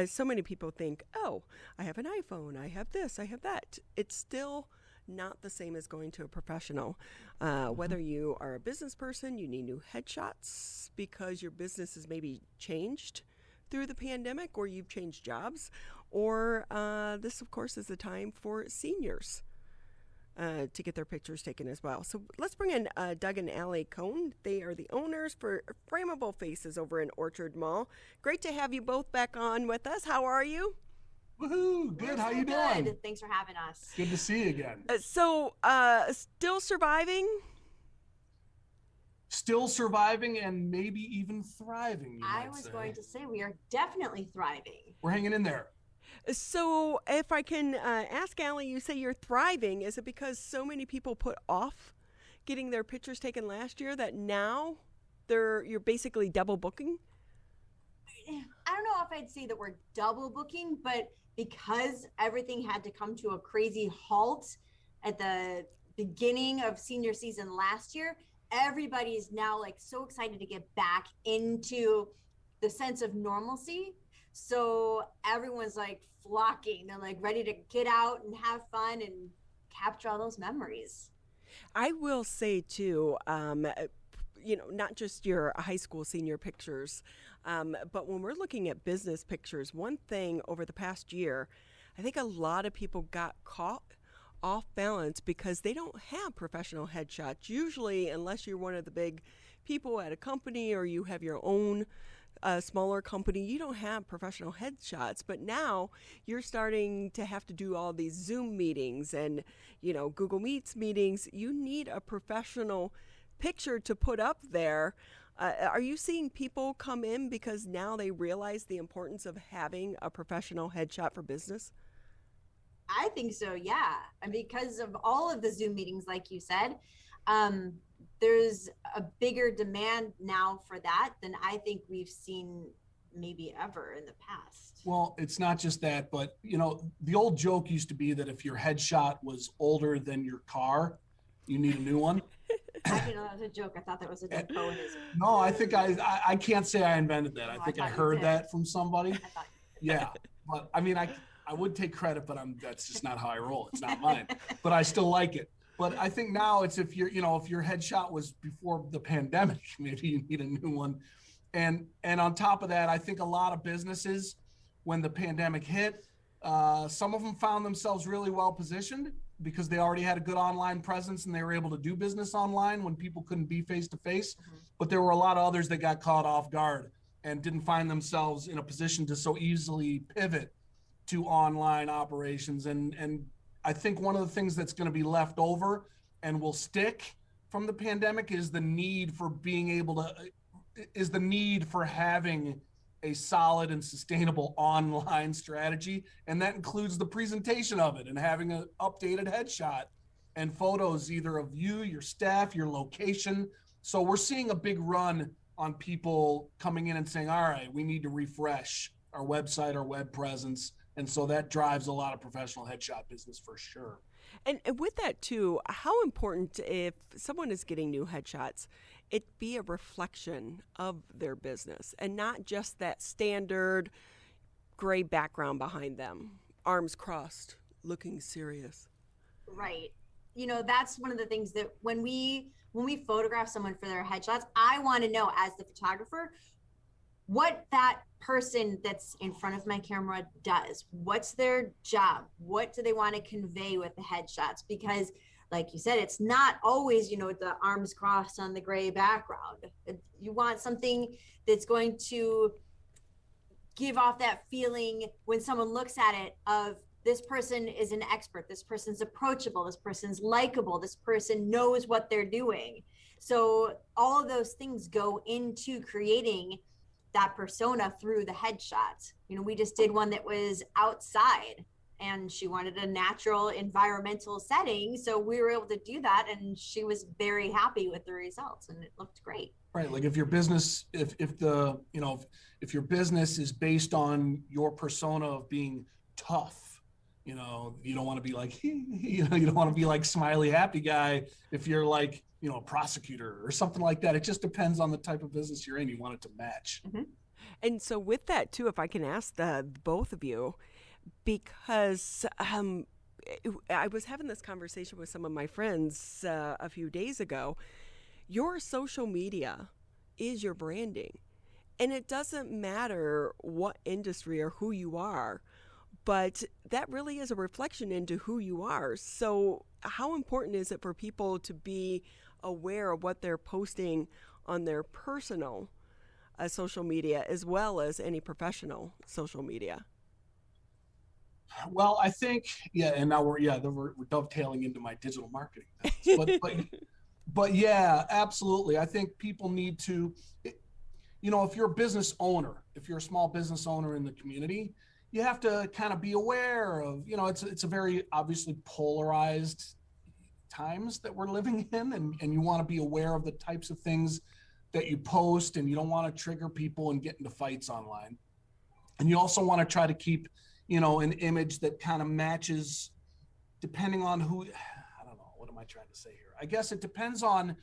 So many people think, oh, I have an iPhone, I have this, I have that. It's still not the same as going to a professional. Whether you are a business person, you need new headshots because your business has maybe changed through the pandemic, or you've changed jobs, or this, of course, is the time for seniors to get their pictures taken as well. So let's bring in Doug and Allie Cohn. They are the owners for Frameable Faces over in Orchard Mall. Great to have you both back on with us. How are you? Woohoo! Good. How you doing? Good. Thanks for having us. Good to see you again. Still surviving? Still surviving and maybe even thriving. I was going to say we are definitely thriving. We're hanging in there. So if I can ask Allie, you say you're thriving. Is it because so many people put off getting their pictures taken last year that now you're basically double booking? I don't know if I'd say that we're double booking, but because everything had to come to a crazy halt at the beginning of senior season last year, everybody's now so excited to get back into the sense of normalcy. So everyone's flocking. They're ready to get out and have fun and capture all those memories. I will say too, not just your high school senior pictures, but when we're looking at business pictures, one thing over the past year, I think a lot of people got caught off balance because they don't have professional headshots. Usually, unless you're one of the big people at a company or you have your own smaller company, you don't have professional headshots. But now you're starting to have to do all these Zoom meetings and, Google Meets meetings. You need a professional picture to put up there. Are you seeing people come in because now they realize the importance of having a professional headshot for business? I think so, yeah. And because of all of the Zoom meetings, like you said, there's a bigger demand now for that than I think we've seen maybe ever in the past. Well, it's not just that, but, the old joke used to be that if your headshot was older than your car, you need a new one. I didn't know that was a joke. I thought that was a Doug Cohenism. No, I think I can't say I invented that. I think I heard that from somebody. Yeah. But I would take credit, but that's just not how I roll. It's not mine, but I still like it. But I think now it's if your headshot was before the pandemic, maybe you need a new one. And on top of that, I think a lot of businesses, when the pandemic hit, some of them found themselves really well positioned because they already had a good online presence and they were able to do business online when people couldn't be face to face. But there were a lot of others that got caught off guard and didn't find themselves in a position to so easily pivot to online operations. And I think one of the things that's going to be left over and will stick from the pandemic is the need for having a solid and sustainable online strategy. And that includes the presentation of it and having an updated headshot and photos either of you, your staff, your location. So we're seeing a big run on people coming in and saying, all right, we need to refresh our website, our web presence. And so that drives a lot of professional headshot business for sure. And with that too, how important, if someone is getting new headshots, it be a reflection of their business and not just that standard gray background behind them, arms crossed, looking serious. Right. That's one of the things that when we photograph someone for their headshots, I want to know as the photographer what that person that's in front of my camera does. What's their job? What do they want to convey with the headshots? Because like you said, it's not always, the arms crossed on the gray background. You want something that's going to give off that feeling when someone looks at it of this person is an expert, this person's approachable, this person's likable, this person knows what they're doing. So all of those things go into creating that persona through the headshot. You know, we just did one that was outside, and she wanted a natural environmental setting. So we were able to do that, and she was very happy with the results, and it looked great. Right. Like if your business, if your business is based on your persona of being tough, you don't want to be like, you don't want to be like smiley, happy guy. If you're like, a prosecutor or something like that, it just depends on the type of business you're in. You want it to match. Mm-hmm. And so with that too, if I can ask the both of you, because I was having this conversation with some of my friends a few days ago. Your social media is your branding, and it doesn't matter what industry or who you are, but that really is a reflection into who you are. So how important is it for people to be aware of what they're posting on their personal social media as well as any professional social media? Well, I think, and now we're dovetailing into my digital marketing. But yeah, absolutely. I think people need to, if you're a business owner, if you're a small business owner in the community, you have to kind of be aware of, it's a very obviously polarized times that we're living in, and you want to be aware of the types of things that you post, and you don't want to trigger people and get into fights online. And you also want to try to keep, an image that kind of matches depending on who, I don't know, what am I trying to say here? I guess it depends on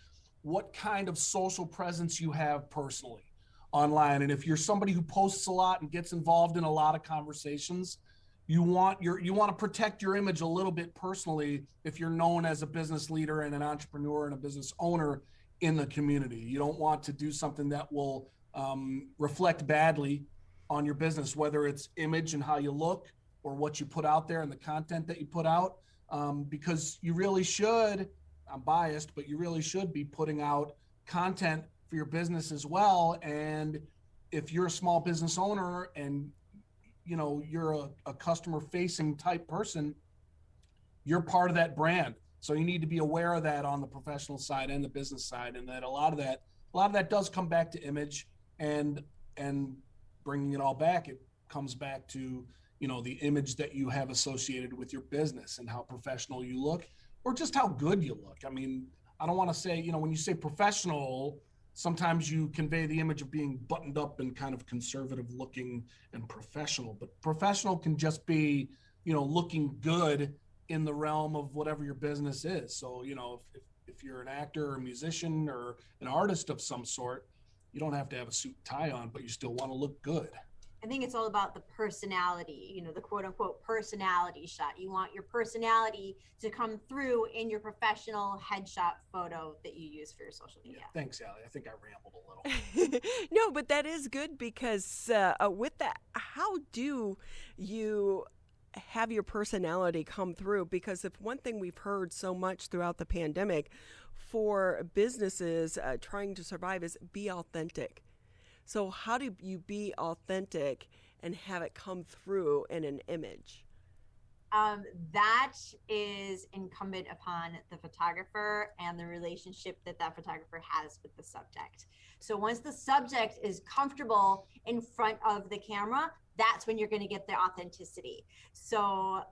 what kind of social presence you have personally online. And if you're somebody who posts a lot and gets involved in a lot of conversations, you want to protect your image a little bit personally if you're known as a business leader and an entrepreneur and a business owner in the community. You don't want to do something that will reflect badly on your business, whether it's image and how you look or what you put out there and the content that you put out, because you really should, I'm biased, but you really should be putting out content for your business as well. And if you're a small business owner and you're a customer facing type person, you're part of that brand. So you need to be aware of that on the professional side and the business side. And that a lot of that does come back to image, and bringing it all back, it comes back to, the image that you have associated with your business and how professional you look, or just how good you look. I mean, I don't want to say, when you say professional, sometimes you convey the image of being buttoned up and kind of conservative looking and professional, but professional can just be, looking good in the realm of whatever your business is. So, if you're an actor or a musician or an artist of some sort, you don't have to have a suit and tie on, but you still want to look good. I think it's all about the personality, the quote unquote personality shot. You want your personality to come through in your professional headshot photo that you use for your social media. Yeah, thanks, Allie. I think I rambled a little. No, but that is good, because with that, how do you have your personality come through? Because if one thing we've heard so much throughout the pandemic for businesses trying to survive is be authentic. So how do you be authentic and have it come through in an image? That is incumbent upon the photographer and the relationship that photographer has with the subject. So once the subject is comfortable in front of the camera, that's when you're going to get the authenticity. So,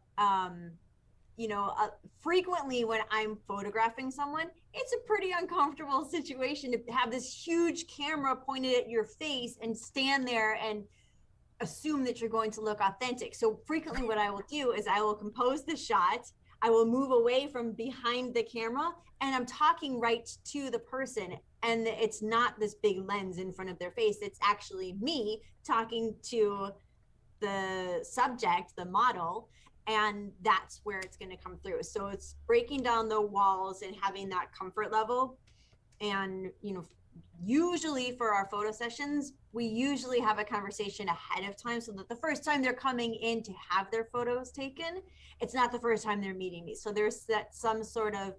frequently when I'm photographing someone, it's a pretty uncomfortable situation to have this huge camera pointed at your face and stand there and assume that you're going to look authentic. So frequently what I will do is I will compose the shot, I will move away from behind the camera, and I'm talking right to the person. And it's not this big lens in front of their face. It's actually me talking to the subject, the model, and that's where it's going to come through. So it's breaking down the walls and having that comfort level. And, usually for our photo sessions, we usually have a conversation ahead of time so that the first time they're coming in to have their photos taken, it's not the first time they're meeting me. So there's some sort of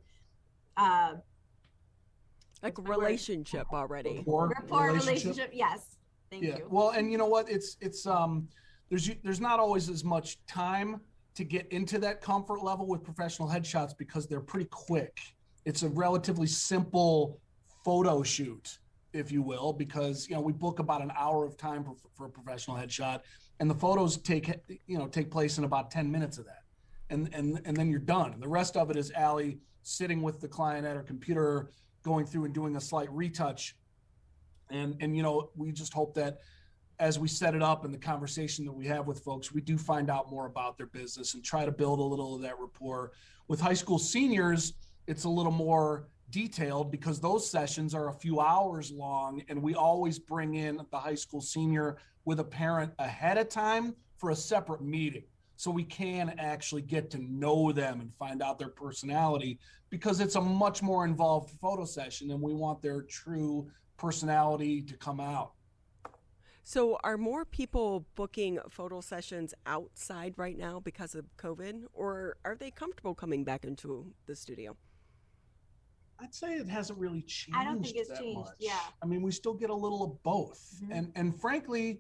relationship already. Rapport relationship. Yes. Thank you. Well, and you know what? It's there's not always as much time to get into that comfort level with professional headshots because they're pretty quick. It's a relatively simple photo shoot. if you will, because, we book about an hour of time for a professional headshot, and the photos take place in about 10 minutes of that. And then you're done. And the rest of it is Allie sitting with the client at her computer, going through and doing a slight retouch. And we just hope that as we set it up and the conversation that we have with folks, we do find out more about their business and try to build a little of that rapport. With high school seniors, it's a little more detailed because those sessions are a few hours long, and we always bring in the high school senior with a parent ahead of time for a separate meeting, so we can actually get to know them and find out their personality, because it's a much more involved photo session and we want their true personality to come out. So are more people booking photo sessions outside right now because of COVID, or are they comfortable coming back into the studio? I'd say it hasn't really changed. I don't think it's that changed. much. Yeah. I mean, we still get a little of both. And frankly,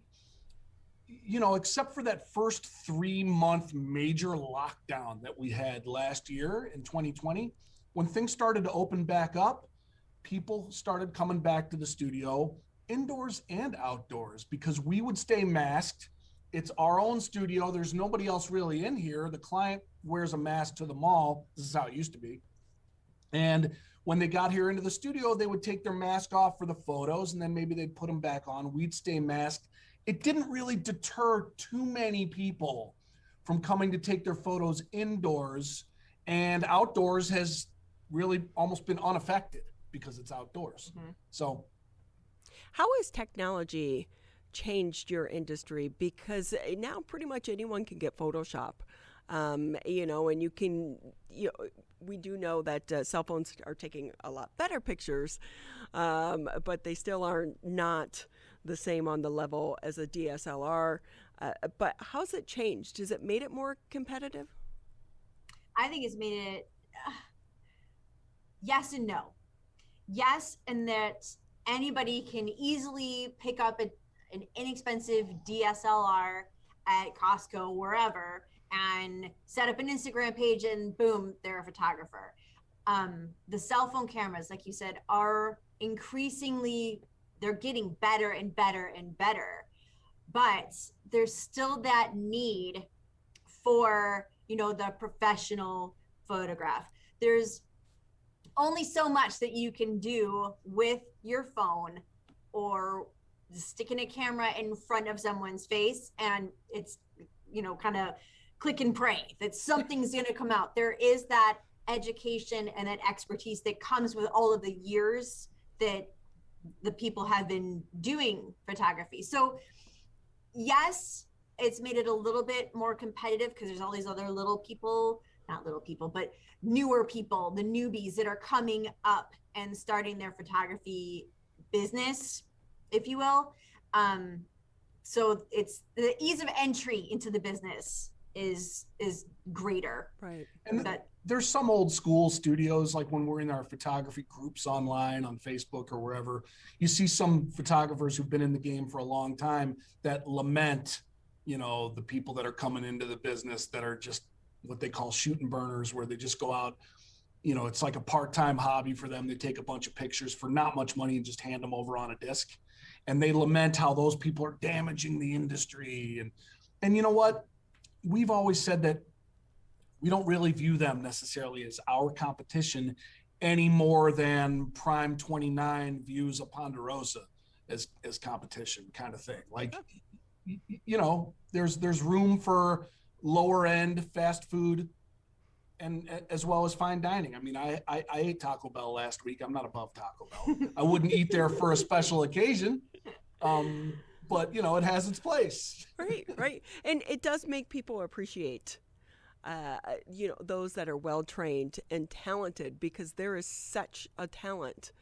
except for that first 3-month major lockdown that we had last year in 2020, when things started to open back up, people started coming back to the studio, indoors and outdoors, because we would stay masked. It's our own studio. There's nobody else really in here. The client wears a mask to the mall. This is how it used to be. And when they got here into the studio, they would take their mask off for the photos, and then maybe they'd put them back on. We'd stay masked. It didn't really deter too many people from coming to take their photos indoors, and outdoors has really almost been unaffected because it's outdoors. So how has technology changed your industry? Because now pretty much anyone can get Photoshop, and you can, we do know that cell phones are taking a lot better pictures, but they still are not the same on the level as a DSLR. But how's it changed? Has it made it more competitive? I think it's made it yes and no. Yes, and that anybody can easily pick up an inexpensive DSLR at Costco, wherever, and set up an Instagram page, and boom, they're a photographer. The cell phone cameras, like you said, are increasingly, they're getting better and better and better, but there's still that need for, the professional photograph. There's only so much that you can do with your phone or sticking a camera in front of someone's face, and it's, kind of click and pray that something's going to come out. There is that education and that expertise that comes with all of the years that the people have been doing photography. So yes, it's made it a little bit more competitive because there's all these other not little people, but newer people, the newbies that are coming up and starting their photography business, if you will. So it's the ease of entry into the business is greater. Right. And there's some old school studios, like when we're in our photography groups online on Facebook or wherever, you see some photographers who've been in the game for a long time that lament, the people that are coming into the business that are just what they call shooting burners, where they just go out, it's like a part-time hobby for them. They take a bunch of pictures for not much money and just hand them over on a disc. And they lament how those people are damaging the industry. And you know what? We've always said that we don't really view them necessarily as our competition any more than Prime 29 views a Ponderosa as competition, kind of thing. Like, there's room for lower end fast food and as well as fine dining. I mean, I ate Taco Bell last week. I'm not above Taco Bell. I wouldn't eat there for a special occasion. But it has its place. Right. And it does make people appreciate, those that are well-trained and talented, because there is such a talent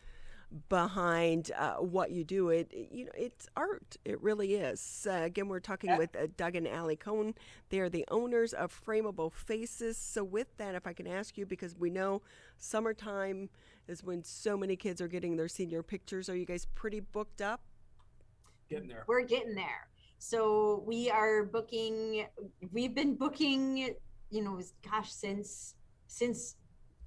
behind what you do. It's art. It really is. Again, we're talking with Doug and Allie Cohn. They are the owners of Frameable Faces. So with that, if I can ask you, because we know summertime is when so many kids are getting their senior pictures. Are you guys pretty booked up? Getting there. We're getting there. So we've been booking, since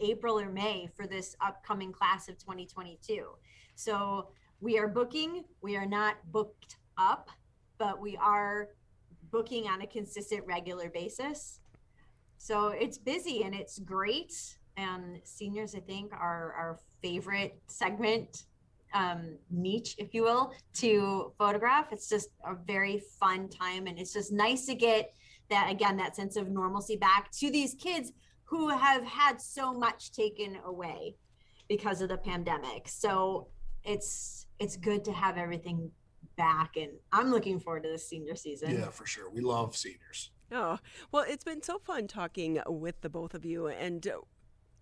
April or May for this upcoming class of 2022. So we are booking. We are not booked up, but we are booking on a consistent, regular basis. So it's busy and it's great. And seniors, I think, are our favorite segment, niche, if you will, to photograph. It's just a very fun time. And it's just nice to get that, again, that sense of normalcy back to these kids who have had so much taken away because of the pandemic. So it's good to have everything back, and I'm looking forward to the senior season. Yeah, for sure. We love seniors. Oh, well, it's been so fun talking with the both of you, and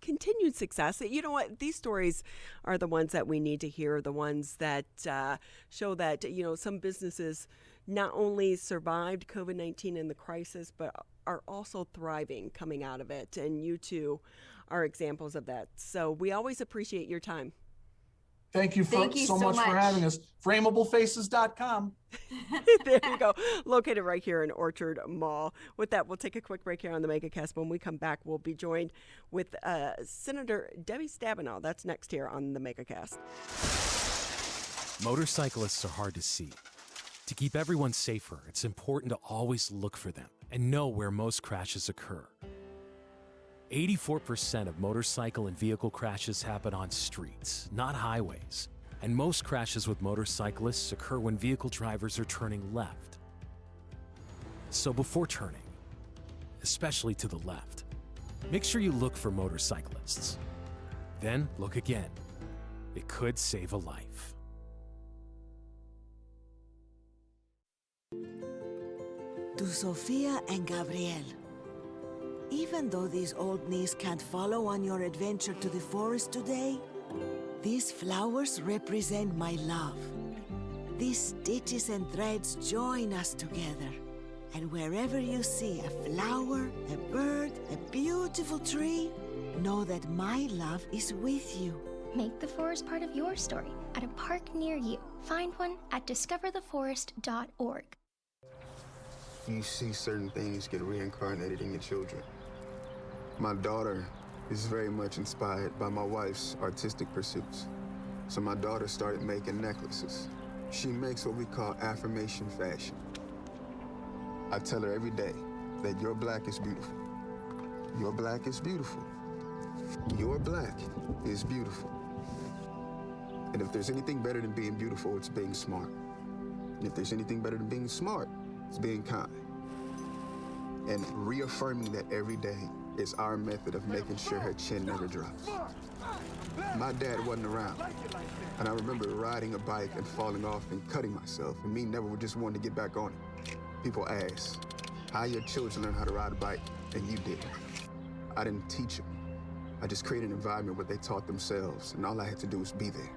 continued success. You know what? These stories are the ones that we need to hear, the ones that show that, you know, some businesses not only survived COVID-19 and the crisis, but are also thriving coming out of it. And you two are examples of that. So we always appreciate your time. Thank you so much for having us. Frameablefaces.com. There you go. Located right here in Orchard Mall. With that, we'll take a quick break here on the Megacast. When we come back, we'll be joined with Senator Debbie Stabenow. That's next here on the Megacast. Motorcyclists are hard to see. To keep everyone safer, it's important to always look for them and know where most crashes occur. 84% of motorcycle and vehicle crashes happen on streets, not highways. And most crashes with motorcyclists occur when vehicle drivers are turning left. So before turning, especially to the left, make sure you look for motorcyclists. Then look again. It could save a life. To Sofia and Gabriel. Even though these old knees can't follow on your adventure to the forest today, these flowers represent my love. These stitches and threads join us together. And wherever you see a flower, a bird, a beautiful tree, know that my love is with you. Make the forest part of your story at a park near you. Find one at discovertheforest.org. You see certain things get reincarnated in your children. My daughter is very much inspired by my wife's artistic pursuits. So my daughter started making necklaces. She makes what we call affirmation fashion. I tell her every day that your black is beautiful. Your black is beautiful. Your black is beautiful. And if there's anything better than being beautiful, it's being smart. And if there's anything better than being smart, it's being kind. And reaffirming that every day is our method of making sure her chin never drops. My dad wasn't around, and I remember riding a bike and falling off and cutting myself, and me never just wanting to get back on it. People ask, how your children learn how to ride a bike, and you didn't. I didn't teach them. I just created an environment where they taught themselves, and all I had to do was be there.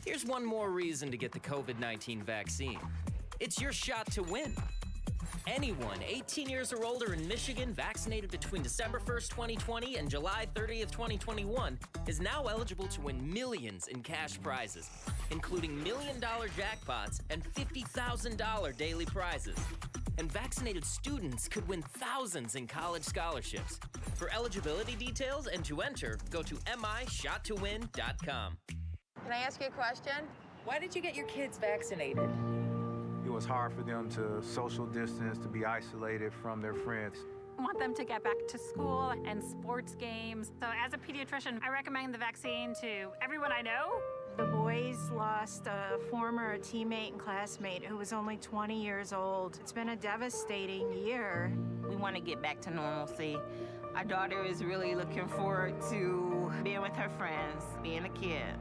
Here's one more reason to get the COVID-19 vaccine. It's your shot to win. Anyone 18 years or older in Michigan vaccinated between December 1st, 2020 and July 30th, 2021 is now eligible to win millions in cash prizes, including $1 million jackpots and $50,000 daily prizes. And vaccinated students could win thousands in college scholarships. For eligibility details and to enter, go to mishottowin.com. Can I ask you a question? Why did you get your kids vaccinated? It was hard for them to social distance, to be isolated from their friends. I want them to get back to school and sports games. So as a pediatrician, I recommend the vaccine to everyone I know. The boys lost a former teammate and classmate who was only 20 years old. It's been a devastating year. We want to get back to normalcy. Our daughter is really looking forward to being with her friends, being a kid.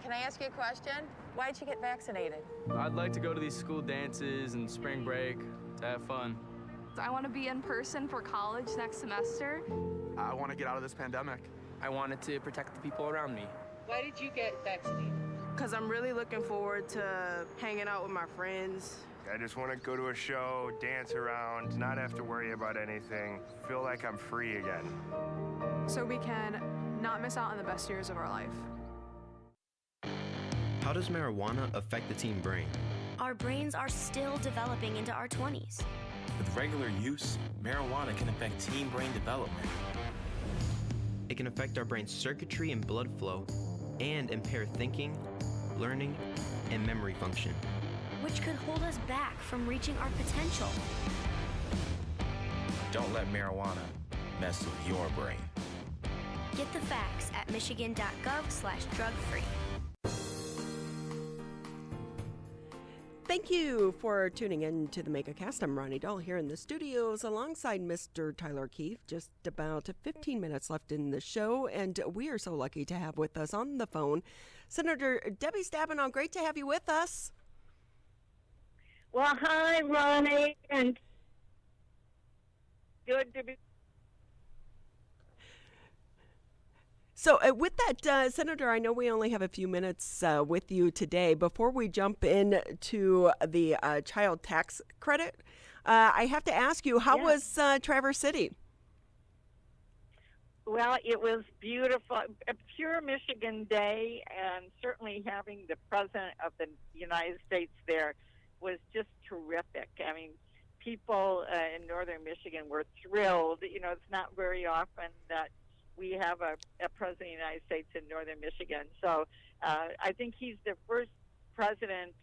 Can I ask you a question? Why did you get vaccinated? I'd like to go to these school dances and spring break to have fun. I want to be in person for college next semester. I want to get out of this pandemic. I wanted to protect the people around me. Why did you get vaccinated? Because I'm really looking forward to hanging out with my friends. I just want to go to a show, dance around, not have to worry about anything, feel like I'm free again. So we can not miss out on the best years of our life. How does marijuana affect the teen brain? Our brains are still developing into our 20s. With regular use, marijuana can affect teen brain development. It can affect our brain's circuitry and blood flow and impair thinking, learning, and memory function. which could hold us back from reaching our potential. Don't let marijuana mess with your brain. Get the facts at michigan.gov/drug-free. Thank you for tuning in to the Megacast. I'm Ronnie Dahl here in the studios alongside Mr. Tyler Keefe. Just about 15 minutes left in the show, and we are so lucky to have with us on the phone Senator Debbie Stabenow. Great to have you with us. Well, hi, Ronnie, and good to be. So with that, Senator, I know we only have a few minutes with you today. Before we jump into the child tax credit, I have to ask you, how was Traverse City? Well, it was beautiful, a pure Michigan day, and certainly having the President of the United States there was just terrific. I mean, people in northern Michigan were thrilled. You know, it's not very often that we have a President of the United States in northern Michigan. So I think he's the first president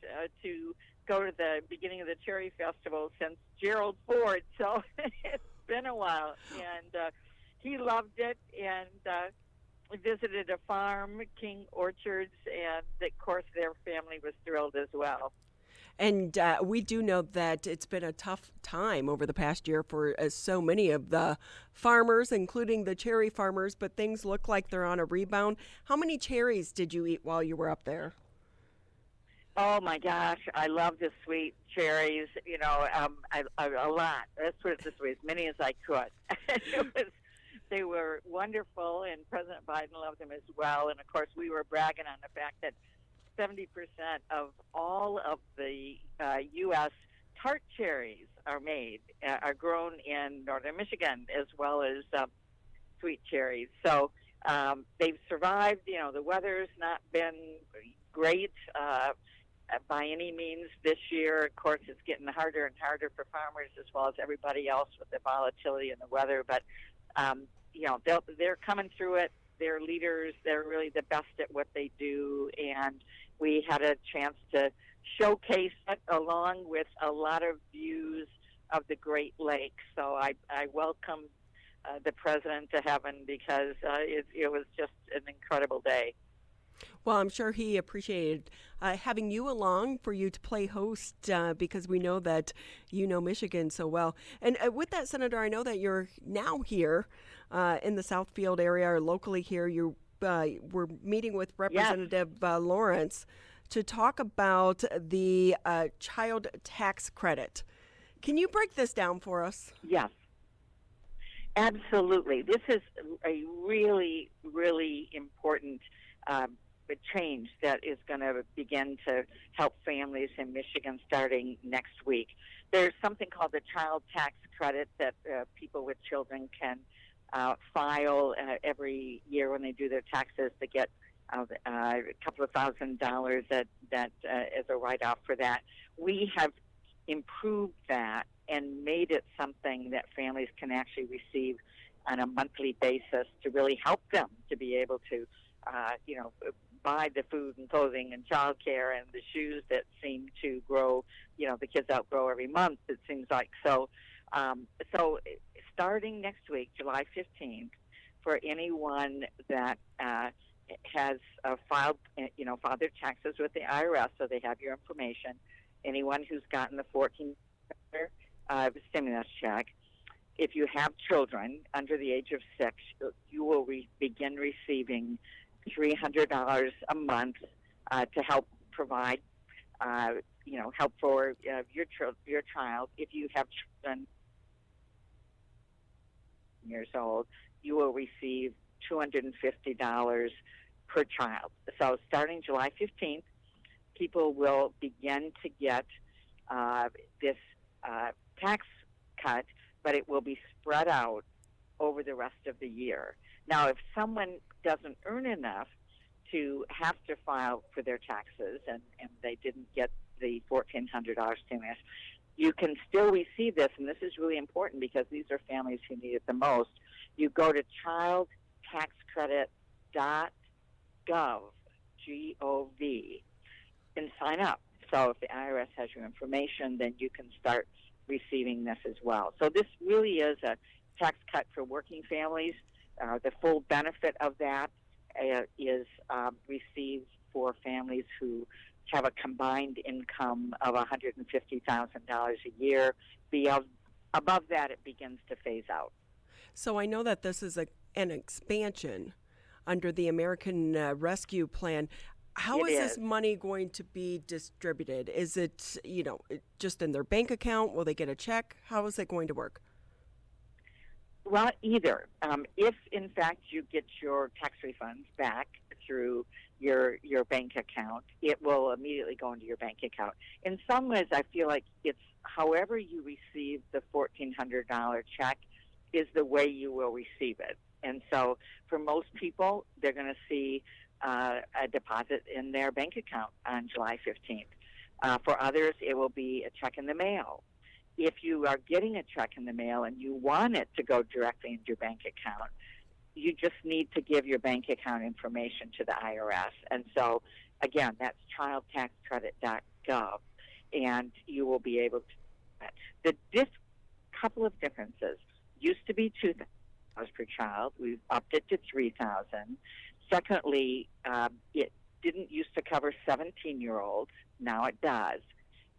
to go to the beginning of the Cherry Festival since Gerald Ford. So it's been a while. And he loved it, and visited a farm, King Orchards, and of course their family was thrilled as well. And we do know that it's been a tough time over the past year for so many of the farmers, including the cherry farmers, but things look like they're on a rebound. How many cherries did you eat while you were up there? Oh, my gosh. I love the sweet cherries, you know, a lot. Let's put it this way, as many as I could. They were wonderful, and President Biden loved them as well. And, of course, we were bragging on the fact that 70% of all of the U.S. tart cherries are grown in northern Michigan, as well as sweet cherries. So they've survived. You know, the weather's not been great by any means this year. Of course, it's getting harder and harder for farmers as well as everybody else with the volatility in the weather. But, you know, they're coming through it. They're leaders. They're really the best at what they do, and we had a chance to showcase it along with a lot of views of the Great Lakes. So I welcome the president to heaven, because it was just an incredible day. Well, I'm sure he appreciated having you along for you to play host, because we know that you know Michigan so well. And with that, Senator, I know that you're now here in the Southfield area, or locally here. You were meeting with Representative Lawrence to talk about the child tax credit. Can you break this down for us? Yes, absolutely. This is a really, really important change that is going to begin to help families in Michigan starting next week. There's something called the child tax credit that people with children can file every year when they do their taxes to get a couple of $1,000 that as a write-off for that. We have improved that and made it something that families can actually receive on a monthly basis to really help them to be able to, you know, buy the food and clothing and childcare and the shoes that seem to grow, you know, the kids outgrow every month, it seems like. So starting next week, July 15th, for anyone that has filed their taxes with the IRS, so they have your information, anyone who's gotten the 14th stimulus check, if you have children under the age of 6, you will begin receiving $300 a month to help provide, help for your child. If you have children years old, you will receive $250 per child. So starting July 15th, people will begin to get this tax cut, but it will be spread out over the rest of the year. Now, if someone doesn't earn enough to have to file for their taxes and they didn't get the $1,400 stimulus, you can still receive this, and this is really important because these are families who need it the most. You go to childtaxcredit.gov, G-O-V, and sign up. So if the IRS has your information, then you can start receiving this as well. So this really is a tax cut for working families. The full benefit of that is received for families who have a combined income of $150,000 a year. Above that, it begins to phase out. So I know that this is an expansion under the American Rescue Plan. How is this money going to be distributed? Is it, just in their bank account? Will they get a check? How is it going to work? Well, either. If, in fact, you get your tax refunds back through your bank account, it will immediately go into your bank account. In some ways, I feel like it's however you receive the $1,400 check is the way you will receive it. And so for most people, they're going to see a deposit in their bank account on July 15th. For others, it will be a check in the mail. If you are getting a check in the mail and you want it to go directly into your bank account, you just need to give your bank account information to the IRS. And so, again, that's childtaxcredit.gov, and you will be able to do that. Couple of differences. Used to be $2,000 per child. We've upped it to $3,000. Secondly, it didn't used to cover 17-year-olds. Now it does.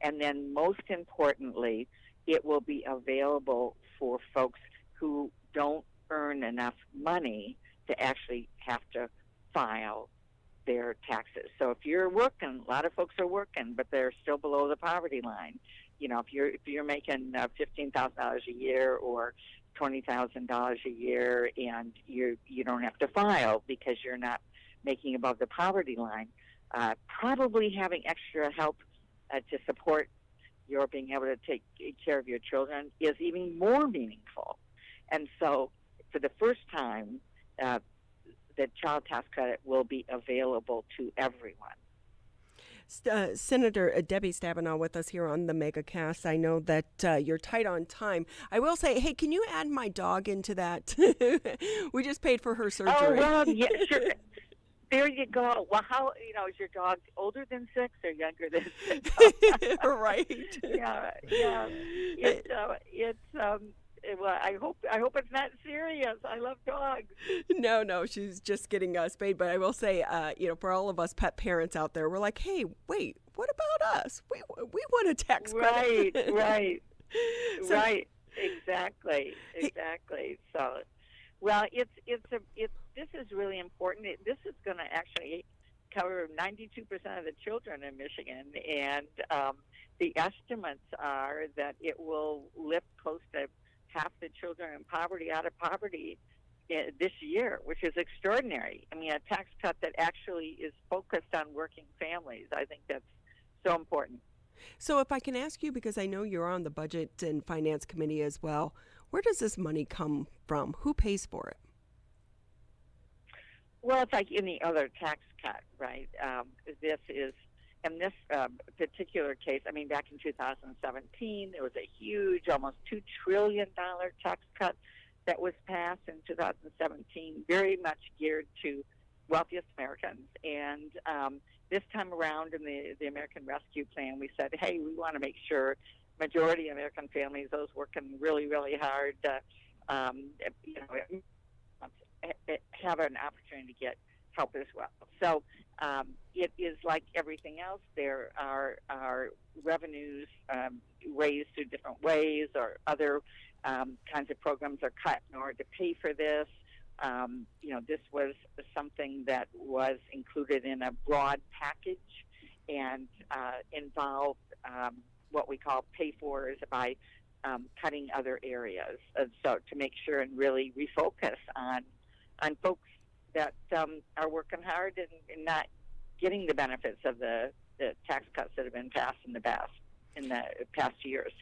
And then most importantly, it will be available for folks who don't earn enough money to actually have to file their taxes. So if you're working, a lot of folks are working, but they're still below the poverty line. If you're making $15,000 a year or $20,000 a year, and you don't have to file because you're not making above the poverty line, probably having extra help to support your being able to take care of your children is even more meaningful. And so for the first time, the child tax credit will be available to everyone. Senator Debbie Stabenow with us here on the Megacast. I know that you're tight on time. I will say, hey, can you add my dog into that? We just paid for her surgery. Oh, well, yeah, sure. There you go. Well, how, is your dog older than 6 or younger than 6? Right. Yeah. Well, I hope it's not serious. I love dogs. No, she's just getting spayed. But I will say, for all of us pet parents out there, we're like, hey, wait, what about us? We want a tax credit. Right. Right. Exactly. So, well, this is really important. This is going to actually cover 92% of the children in Michigan, and the estimates are that it will lift close to half the children in poverty out of poverty this year, which is extraordinary. I mean, a tax cut that actually is focused on working families. I think that's so important. So if I can ask you, because I know you're on the Budget and Finance Committee as well, where does this money come from? Who pays for it? Well, it's like any other tax cut, right? This is, in this particular case, I mean, back in 2017, there was a huge, almost $2 trillion tax cut that was passed in 2017, very much geared to wealthiest Americans. And this time around in the American Rescue Plan, we said, hey, we want to make sure majority of American families, those working really, really hard, have an opportunity to get help as well. So it is like everything else. There are revenues raised through different ways, or other kinds of programs are cut in order to pay for this. This was something that was included in a broad package and involved what we call pay-fors by cutting other areas. So to make sure and really refocus on folks that are working hard and not getting the benefits of the tax cuts that have been passed in the past years.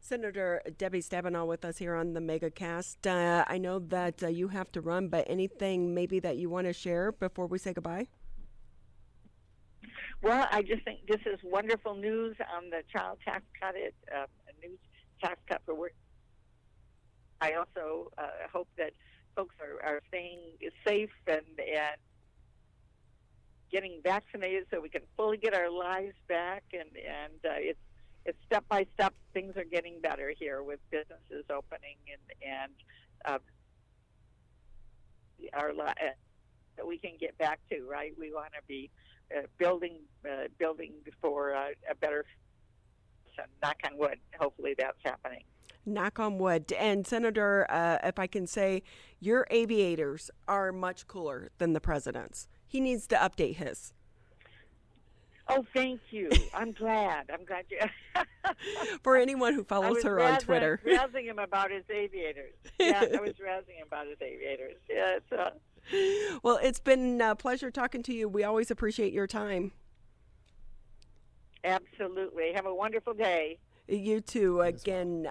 Senator Debbie Stabenow with us here on the Megacast. I know that you have to run, but anything maybe that you want to share before we say goodbye? Well, I just think this is wonderful news on the child tax cut. A new tax cut for work. I also hope that folks are staying safe and getting vaccinated so we can fully get our lives back. And it's step by step. Things are getting better here with businesses opening and our that we can get back to, right? We want to be building for a better. Knock on wood. Hopefully that's happening. Knock on wood. And Senator, if I can say, your aviators are much cooler than the president's. He needs to update his. Oh, thank you. I'm glad you. For anyone who follows her on Twitter. I was razzing him about his aviators. Yeah, I was razzing him about his aviators. Yeah, Well, it's been a pleasure talking to you. We always appreciate your time. Absolutely. Have a wonderful day. You too. Again,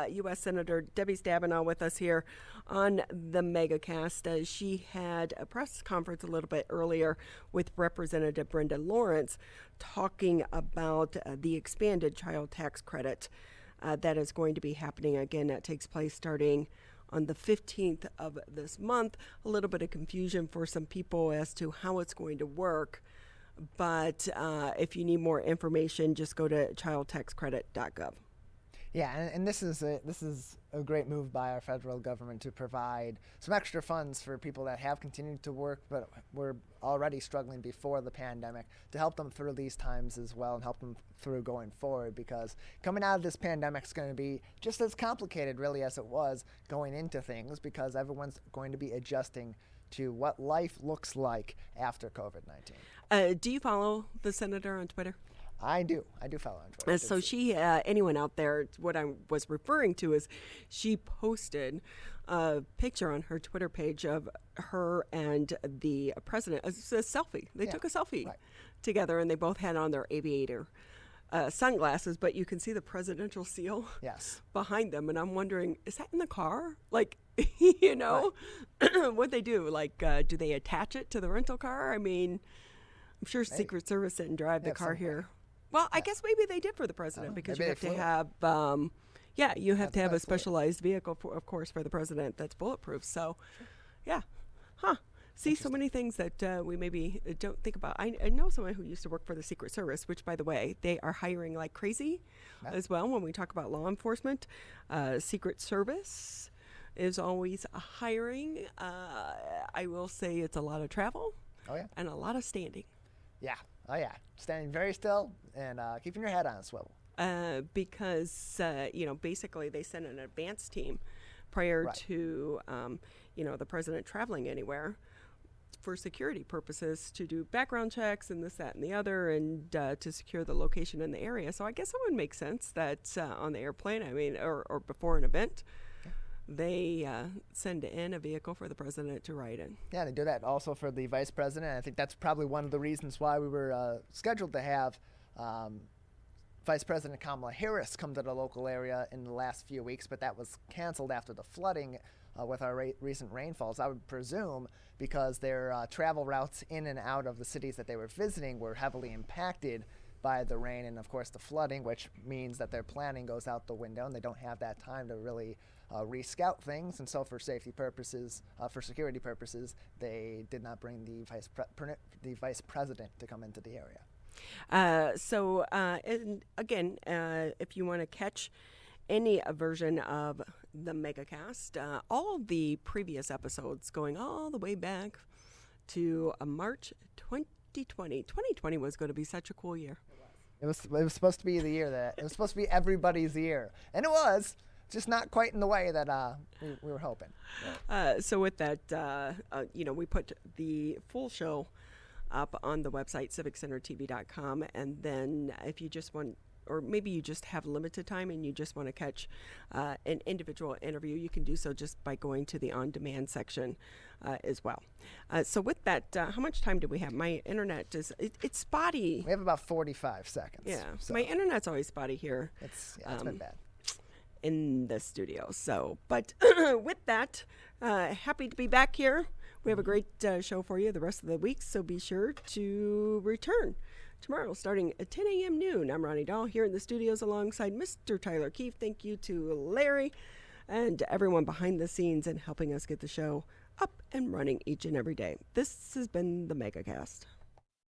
U.S. Senator Debbie Stabenow with us here on the Megacast. She had a press conference a little bit earlier with Representative Brenda Lawrence talking about the expanded child tax credit that is going to be happening. Again, that takes place starting on the 15th of this month. A little bit of confusion for some people as to how it's going to work. But if you need more information, just go to childtaxcredit.gov. Yeah, and this is a great move by our federal government to provide some extra funds for people that have continued to work but were already struggling before the pandemic, to help them through these times as well and help them through going forward, because coming out of this pandemic is going to be just as complicated really as it was going into things, because everyone's going to be adjusting to what life looks like after COVID-19. Do you follow the senator on Twitter? I do follow on Twitter. So she, anyone out there, what I was referring to is she posted a picture on her Twitter page of her and the president, a selfie. They took a selfie together, and they both had on their aviator sunglasses, but you can see the presidential seal behind them. And I'm wondering, is that in the car? Like, you know, what'd they do? Like, do they attach it to the rental car? I mean, I'm sure Secret Service didn't drive the car here. Well, I guess maybe they did for the president, because you have to have, you have to have a specialized vehicle, of course, for the president that's bulletproof. So, See, so many things that we maybe don't think about. I know someone who used to work for the Secret Service, which, by the way, they are hiring like crazy as well when we talk about law enforcement. Secret Service is always hiring. I will say it's a lot of travel and a lot of standing. Yeah. Oh, yeah. Standing very still and keeping your head on a swivel. Because, basically they send an advance team prior to, the president traveling anywhere for security purposes, to do background checks and this, that, and the other, and to secure the location in the area. So I guess it would make sense that on the airplane, or before an event, they send in a vehicle for the president to ride in. Yeah, they do that also for the vice president. I think that's probably one of the reasons why we were scheduled to have Vice President Kamala Harris come to the local area in the last few weeks, but that was canceled after the flooding with our recent rainfalls. I would presume because their travel routes in and out of the cities that they were visiting were heavily impacted by the rain and, of course, the flooding, which means that their planning goes out the window and they don't have that time to really re-scout things. And so for safety purposes, for security purposes, they did not bring the vice president to come into the area. And again, if you want to catch any version of the Megacast, all the previous episodes going all the way back to March 2020. 2020 was going to be such a cool year. It was supposed to be the year that it was supposed to be everybody's year, and it was just not quite in the way that we were hoping. So with that, we put the full show up on the website civiccentertv.com, and then if you just want, or maybe you just have limited time and you just want to catch an individual interview, you can do so just by going to the on-demand section as well. So with that, how much time do we have? My internet it's spotty. We have about 45 seconds. Yeah, so my internet's always spotty here. It's been bad in the studio. So, but with that, happy to be back here. We have a great show for you the rest of the week, so be sure to return tomorrow starting at 10 a.m. noon. I'm Ronnie Dahl here in the studios alongside Mr. Tyler Keefe. Thank you to Larry and everyone behind the scenes and helping us get the show up and running each and every day. This has been the Megacast.